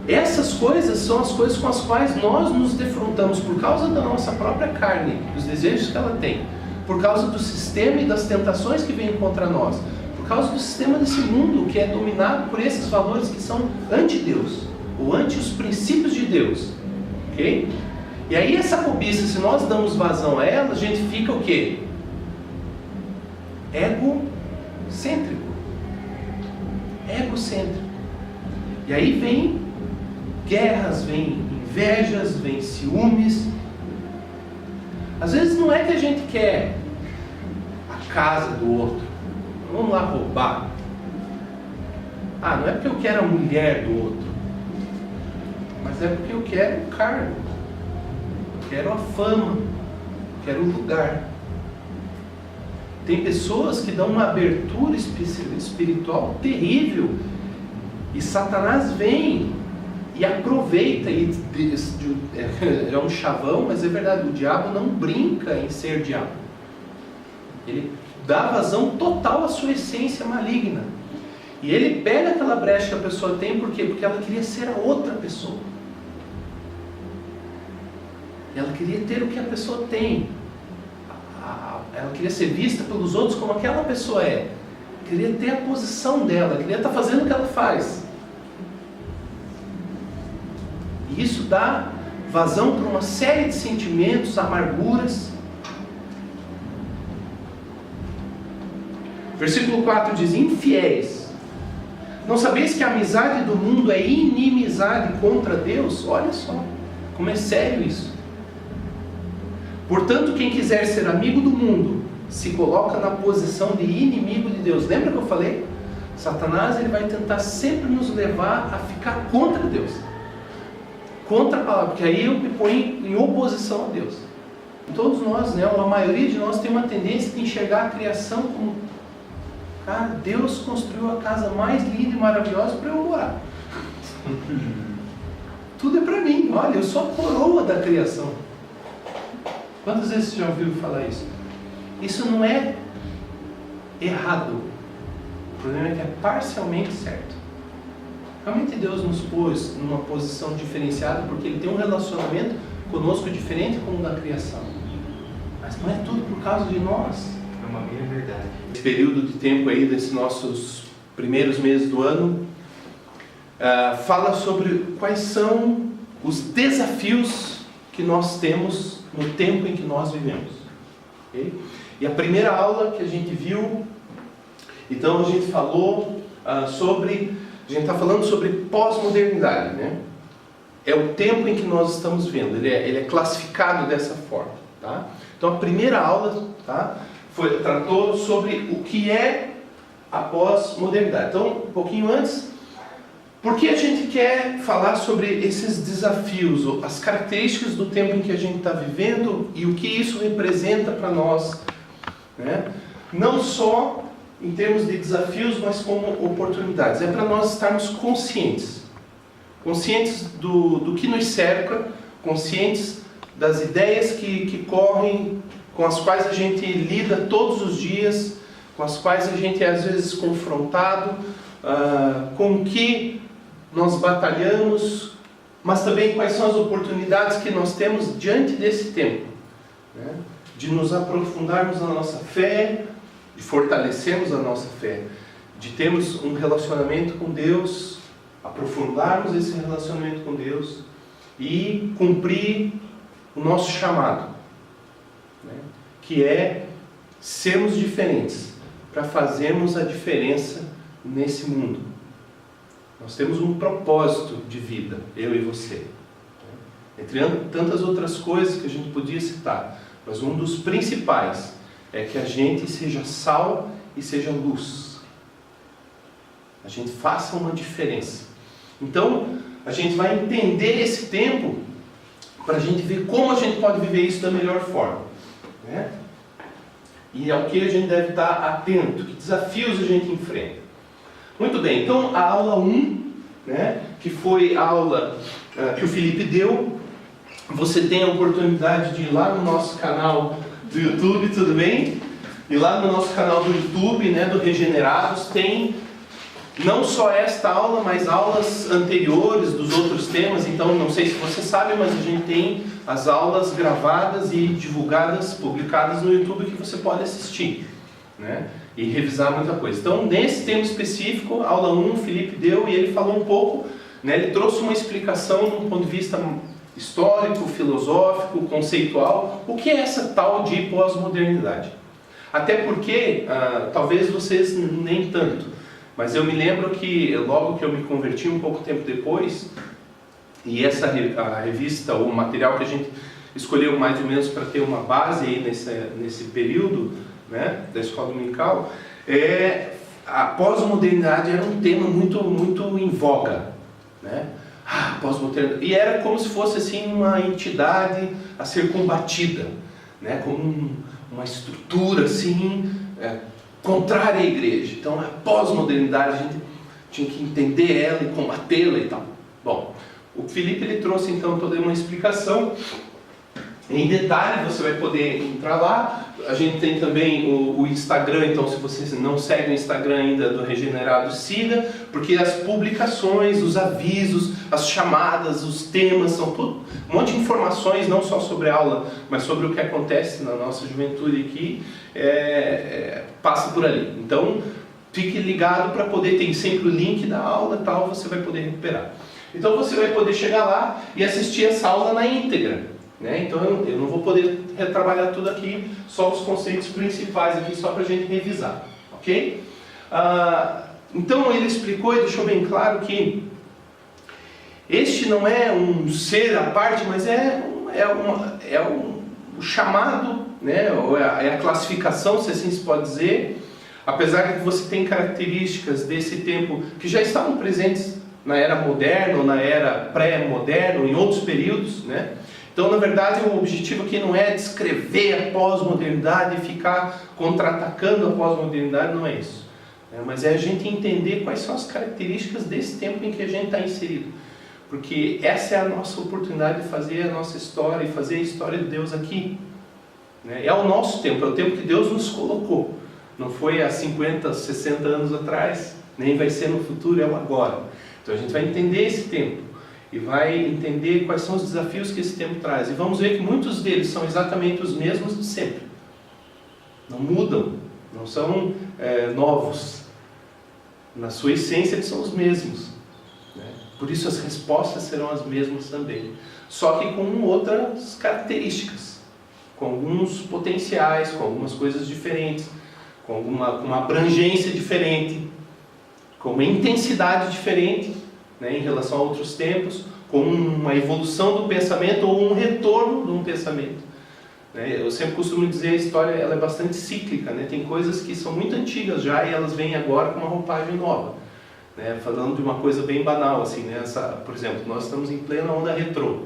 Essas coisas são as coisas com as quais nós nos defrontamos por causa da nossa própria carne, dos desejos que ela tem, por causa do sistema e das tentações que vêm contra nós, por causa do sistema desse mundo que é dominado por esses valores que são anti-Deus, ou anti os princípios de Deus. Ok? E aí essa cobiça, se nós damos vazão a ela, a gente fica o quê? Egocêntrico. Egocêntrico. E aí vem guerras, vem invejas, vem ciúmes. Às vezes não é que a gente quer a casa do outro. Vamos lá roubar. Ah, não é porque eu quero a mulher do outro. Mas é porque eu quero o cargo. Eu quero a fama. Eu quero o lugar. Tem pessoas que dão uma abertura espiritual terrível. E Satanás vem e aproveita. É um chavão, mas é verdade. O diabo não brinca em ser diabo. Ele dá vazão total à sua essência maligna. E ele pega aquela brecha que a pessoa tem, por quê? Porque ela queria ser a outra pessoa. Ela queria ter o que a pessoa tem. Ela queria ser vista pelos outros como aquela pessoa é. Queria ter a posição dela, queria estar fazendo o que ela faz. E isso dá vazão para uma série de sentimentos, amarguras. Versículo 4 diz: infiéis, não sabeis que a amizade do mundo é inimizade contra Deus? Olha só, como é sério isso. Portanto, quem quiser ser amigo do mundo, se coloca na posição de inimigo de Deus. Lembra que eu falei? Satanás, ele vai tentar sempre nos levar a ficar contra Deus. Contra a palavra, porque aí eu me ponho em oposição a Deus. Todos nós, né, a maioria de nós tem uma tendência de enxergar a criação como: cara, Deus construiu a casa mais linda e maravilhosa para eu morar. Tudo é para mim. Olha, eu sou a coroa da criação. Quantas vezes você já ouviu falar isso? Isso não é errado. O problema é que é parcialmente certo. Realmente Deus nos pôs numa posição diferenciada porque Ele tem um relacionamento conosco diferente como o da criação. Mas não é tudo por causa de nós. É uma meia verdade. Esse período de tempo aí, desses nossos primeiros meses do ano, fala sobre quais são os desafios que nós temos no tempo em que nós vivemos. Okay? E a primeira aula que a gente viu, então a gente falou sobre, a gente está falando sobre pós-modernidade, né? É o tempo em que nós estamos vivendo, ele é classificado dessa forma, tá? Então a primeira aula, tá, tratou sobre o que é a pós-modernidade. Então, um pouquinho antes, por que a gente quer falar sobre esses desafios, as características do tempo em que a gente está vivendo e o que isso representa para nós, né? Não só em termos de desafios, mas como oportunidades. É para nós estarmos conscientes do que nos cerca, conscientes das ideias que correm, com as quais a gente lida todos os dias, com as quais a gente é às vezes confrontado, com o que nós batalhamos, mas também quais são as oportunidades que nós temos diante desse tempo, né? De nos aprofundarmos na nossa fé, de fortalecermos a nossa fé, de termos um relacionamento com Deus, aprofundarmos esse relacionamento com Deus e cumprir o nosso chamado, né? Que é sermos diferentes, para fazermos a diferença nesse mundo. Nós temos um propósito de vida, eu e você, né? Entre tantas outras coisas que a gente podia citar, mas um dos principais é que a gente seja sal e seja luz. A gente faça uma diferença. Então, a gente vai entender esse tempo para a gente ver como a gente pode viver isso da melhor forma, né? E ao que a gente deve estar atento, que desafios a gente enfrenta. Muito bem, então a aula 1, né, que foi a aula que o Felipe deu, você tem a oportunidade de ir lá no nosso canal do YouTube, tudo bem? E lá no nosso canal do YouTube, né, do Regenerados, tem não só esta aula, mas aulas anteriores dos outros temas. Então, não sei se você sabe, mas a gente tem as aulas gravadas e divulgadas, publicadas no YouTube, que você pode assistir, né? E revisar muita coisa. Então, nesse tema específico, aula 1, o Felipe deu e ele falou um pouco, né? Ele trouxe uma explicação de um ponto de vista histórico, filosófico, conceitual, o que é essa tal de pós-modernidade. Até porque, talvez vocês nem tanto, mas eu me lembro que logo que eu me converti, um pouco tempo depois, e a revista, o material que a gente escolheu mais ou menos para ter uma base aí nesse período, né, da escola dominical, a pós-modernidade era um tema muito, muito em voga, né? Pós-modernidade. E era como se fosse assim uma entidade a ser combatida, né, como uma estrutura assim, contrária à igreja. Então, a pós-modernidade, a gente tinha que entender ela e combatê-la e tal. Bom, o Felipe ele trouxe então toda uma explicação em detalhe, você vai poder entrar lá. A gente tem também o Instagram, então se você não segue o Instagram ainda do Regenerado, siga, porque as publicações, os avisos, as chamadas, os temas, são tudo, um monte de informações, não só sobre a aula, mas sobre o que acontece na nossa juventude aqui, passa por ali. Então, fique ligado para poder, tem sempre o link da aula e tal, você vai poder recuperar. Então você vai poder chegar lá e assistir essa aula na íntegra, né? Então eu não vou poder retrabalhar tudo aqui, só os conceitos principais aqui, só para a gente revisar, ok? Então ele explicou e deixou bem claro que este não é um ser à parte, mas o chamado, né? É a classificação, se assim se pode dizer, apesar de que você tem características desse tempo que já estavam presentes na era moderna ou na era pré-moderna, ou em outros períodos, né? Então, na verdade, o objetivo aqui não é descrever a pós-modernidade e ficar contra-atacando a pós-modernidade, não é isso. Mas é a gente entender quais são as características desse tempo em que a gente está inserido. Porque essa é a nossa oportunidade de fazer a nossa história e fazer a história de Deus aqui. É o nosso tempo, é o tempo que Deus nos colocou. Não foi há 50, 60 anos atrás, nem vai ser no futuro, é o agora. Então a gente vai entender esse tempo e vai entender quais são os desafios que esse tempo traz. E vamos ver que muitos deles são exatamente os mesmos de sempre. Não mudam, não são novos. Na sua essência eles são os mesmos, né? Por isso as respostas serão as mesmas também. Só que com outras características, com alguns potenciais, com algumas coisas diferentes, com uma abrangência diferente, com uma intensidade diferente, né, em relação a outros tempos, com uma evolução do pensamento ou um retorno de um pensamento. Eu sempre costumo dizer, a história ela é bastante cíclica, né? Tem coisas que são muito antigas já e elas vêm agora com uma roupagem nova. Falando de uma coisa bem banal, assim, né? Por exemplo, nós estamos em plena onda retrô.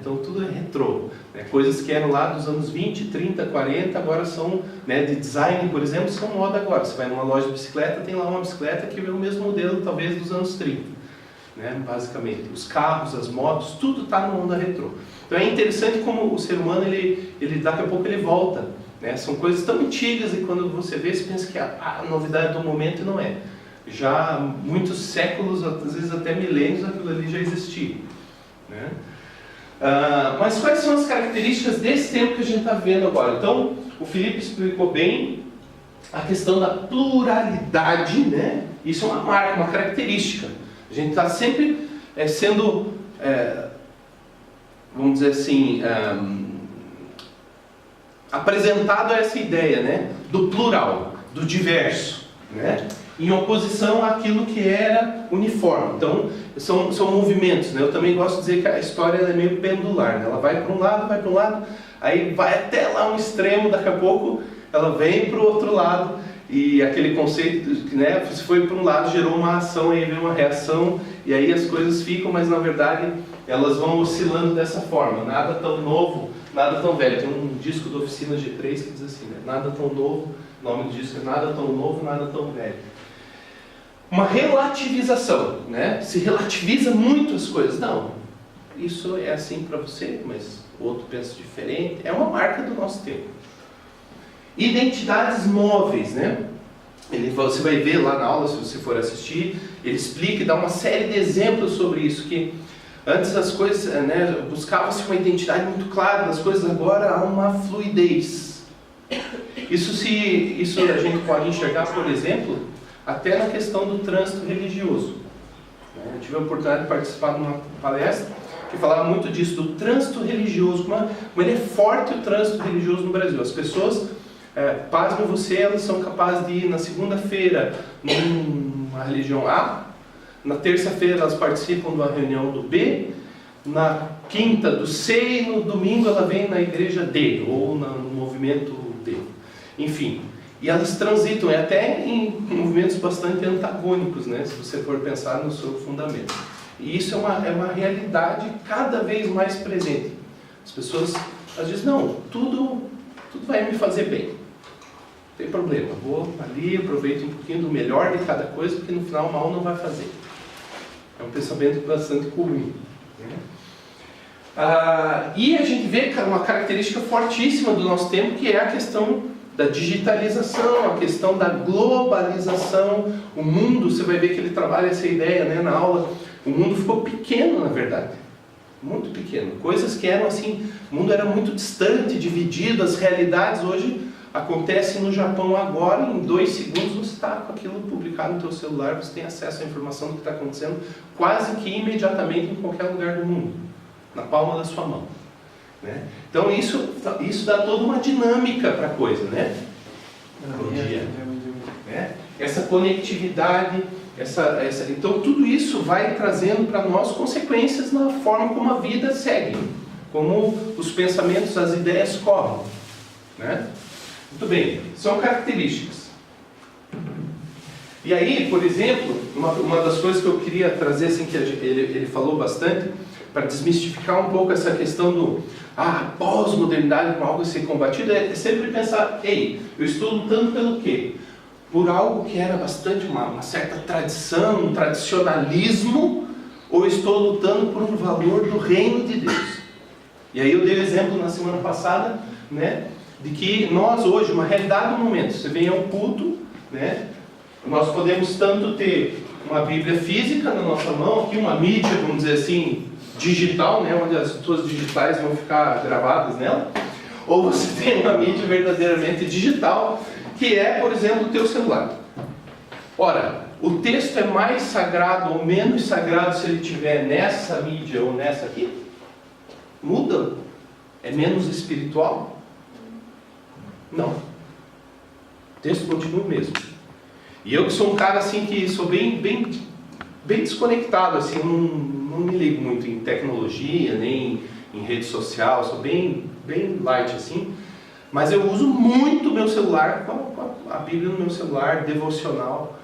Então tudo é retrô. Coisas que eram lá dos anos 20, 30, 40, agora são, de design, por exemplo, são moda agora. Você vai numa loja de bicicleta, tem lá uma bicicleta que é o mesmo modelo, talvez, dos anos 30. Basicamente. Os carros, as motos, tudo está no onda retrô. Então é interessante como o ser humano, ele daqui a pouco ele volta. São coisas tão antigas e quando você vê, você pensa que a novidade do momento não é. Já há muitos séculos, às vezes até milênios, aquilo ali já existia. Mas quais são as características desse tempo que a gente está vendo agora? Então, o Felipe explicou bem a questão da pluralidade, né? Isso é uma marca, uma característica. A gente está sempre sendo, vamos dizer assim, apresentado a essa ideia, né? Do plural, do diverso, né? Em oposição àquilo que era uniforme. Então, são movimentos, né? Eu também gosto de dizer que a história ela é meio pendular, né? Ela vai para um lado, aí vai até lá um extremo, daqui a pouco ela vem para o outro lado, e aquele conceito, né? Se foi para um lado, gerou uma ação, aí vem uma reação, e aí as coisas ficam, mas na verdade elas vão oscilando dessa forma. Nada tão novo, nada tão velho. Tem um disco da Oficina G3 que diz assim, né? Nada tão novo, o nome do disco é Nada Tão Novo, Nada Tão Velho. Uma relativização, né? Se relativiza muito as coisas. Não, isso é assim para você, mas o outro pensa diferente. É uma marca do nosso tempo. Identidades móveis, né? Você vai ver lá na aula, se você for assistir, ele explica e dá uma série de exemplos sobre isso, que antes as coisas, né, buscava-se uma identidade muito clara das coisas, agora há uma fluidez. Isso a gente pode enxergar, por exemplo, até na questão do trânsito religioso. Eu tive a oportunidade de participar de uma palestra que falava muito disso, do trânsito religioso, como ele é forte o trânsito religioso no Brasil. As pessoas, pasmem você, elas são capazes de ir na segunda-feira numa religião A, na terça-feira elas participam de uma reunião do B, na quinta do C e no domingo ela vem na igreja D, ou no movimento D. Enfim, e elas transitam até em movimentos bastante antagônicos, né, se você for pensar no seu fundamento. E isso é uma realidade cada vez mais presente. As pessoas às vezes, não, tudo vai me fazer bem. Não tem problema, vou ali, aproveito um pouquinho do melhor de cada coisa, porque no final mal não vai fazer. É um pensamento bastante comum. E a gente vê uma característica fortíssima do nosso tempo, que é a questão da digitalização, a questão da globalização. O mundo, você vai ver que ele trabalha essa ideia, né, na aula, o mundo ficou pequeno, na verdade. Muito pequeno. Coisas que eram assim, o mundo era muito distante, dividido, as realidades hoje acontecem no Japão agora, em 2 segundos você está com aquilo publicado no teu celular, você tem acesso à informação do que está acontecendo quase que imediatamente em qualquer lugar do mundo, na palma da sua mão. Né? Então isso dá toda uma dinâmica para a coisa, né? Bom dia. Né? Essa conectividade, então tudo isso vai trazendo para nós consequências na forma como a vida segue, como os pensamentos, as ideias correm. Né? Muito bem, são características. E aí, por exemplo, uma das coisas que eu queria trazer, assim, que ele falou bastante, para desmistificar um pouco essa questão do pós-modernidade como algo a ser combatido, é sempre pensar, eu estou lutando pelo quê? Por algo que era bastante uma certa tradição, um tradicionalismo, ou estou lutando por um valor do reino de Deus? E aí eu dei o exemplo na semana passada, né, de que nós hoje, uma realidade do momento, você vem a um culto, né, nós podemos tanto ter uma Bíblia física na nossa mão, aqui uma mídia, vamos dizer assim, digital, né, onde as suas digitais vão ficar gravadas nela, ou você tem uma mídia verdadeiramente digital, que é, por exemplo, o teu celular. Ora, o texto é mais sagrado ou menos sagrado se ele estiver nessa mídia ou nessa aqui? Muda? É menos espiritual? Não. O texto continua o mesmo. E eu que sou um cara assim que sou bem desconectado, assim, não me ligo muito em tecnologia, nem em rede social, sou bem light assim. Mas eu uso muito o meu celular, a Bíblia no meu celular, devocional,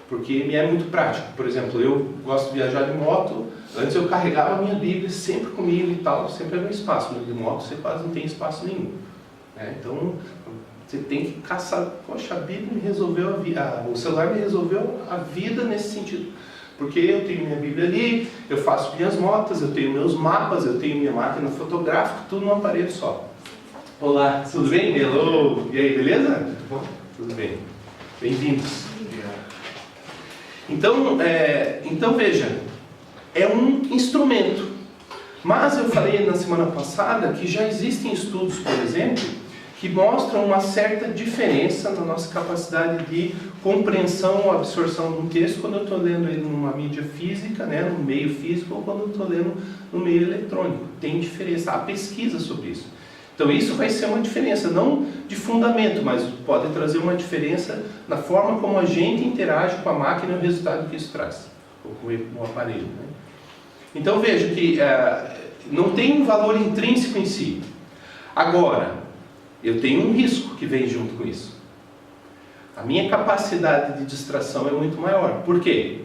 porque me é muito prático. Por exemplo, eu gosto de viajar de moto, antes eu carregava a minha Bíblia sempre comigo e tal, sempre havia espaço. De moto você quase não tem espaço nenhum. Então, você tem que caçar, poxa, a Bíblia me resolveu a vida, o celular me resolveu a vida nesse sentido. Porque eu tenho minha Bíblia ali, eu faço minhas notas, eu tenho meus mapas, eu tenho minha máquina fotográfica, tudo num aparelho só. Olá, tudo bem? Hello! E aí, beleza? Tudo bom? Tudo bem. Bem-vindos. Então veja, é um instrumento. Mas eu falei na semana passada que já existem estudos, por exemplo, que mostram uma certa diferença na nossa capacidade de compreensão ou absorção de um texto quando eu estou lendo ele numa mídia física, né, no meio físico, ou quando eu estou lendo no meio eletrônico. Tem diferença, há pesquisa sobre isso. Então isso vai ser uma diferença, não de fundamento, mas pode trazer uma diferença na forma como a gente interage com a máquina e o resultado que isso traz, ou com o aparelho. Né? Então veja que não tem um valor intrínseco em si. Agora, eu tenho um risco que vem junto com isso. A minha capacidade de distração é muito maior. Por quê?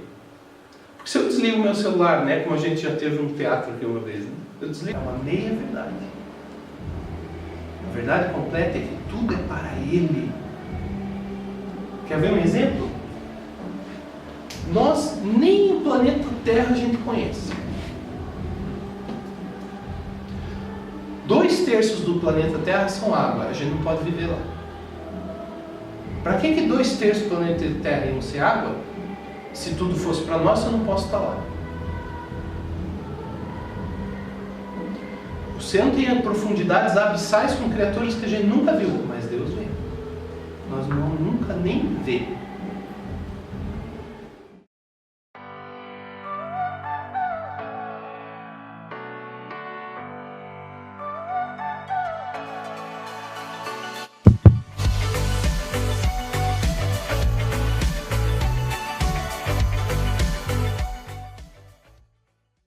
Porque se eu desligo o meu celular, né, como a gente já teve um teatro aqui uma vez, né, eu desligo, é uma meia verdade. A verdade completa é que tudo é para Ele. Quer ver um exemplo? Nós, nem o planeta Terra a gente conhece. 2/3 do planeta Terra são água, a gente não pode viver lá. Para que 2/3 do planeta Terra iam ser água? Se tudo fosse para nós, eu não posso estar lá. O oceano tem profundidades abissais com criaturas que a gente nunca viu, mas Deus vê. Nós não, nunca nem vê.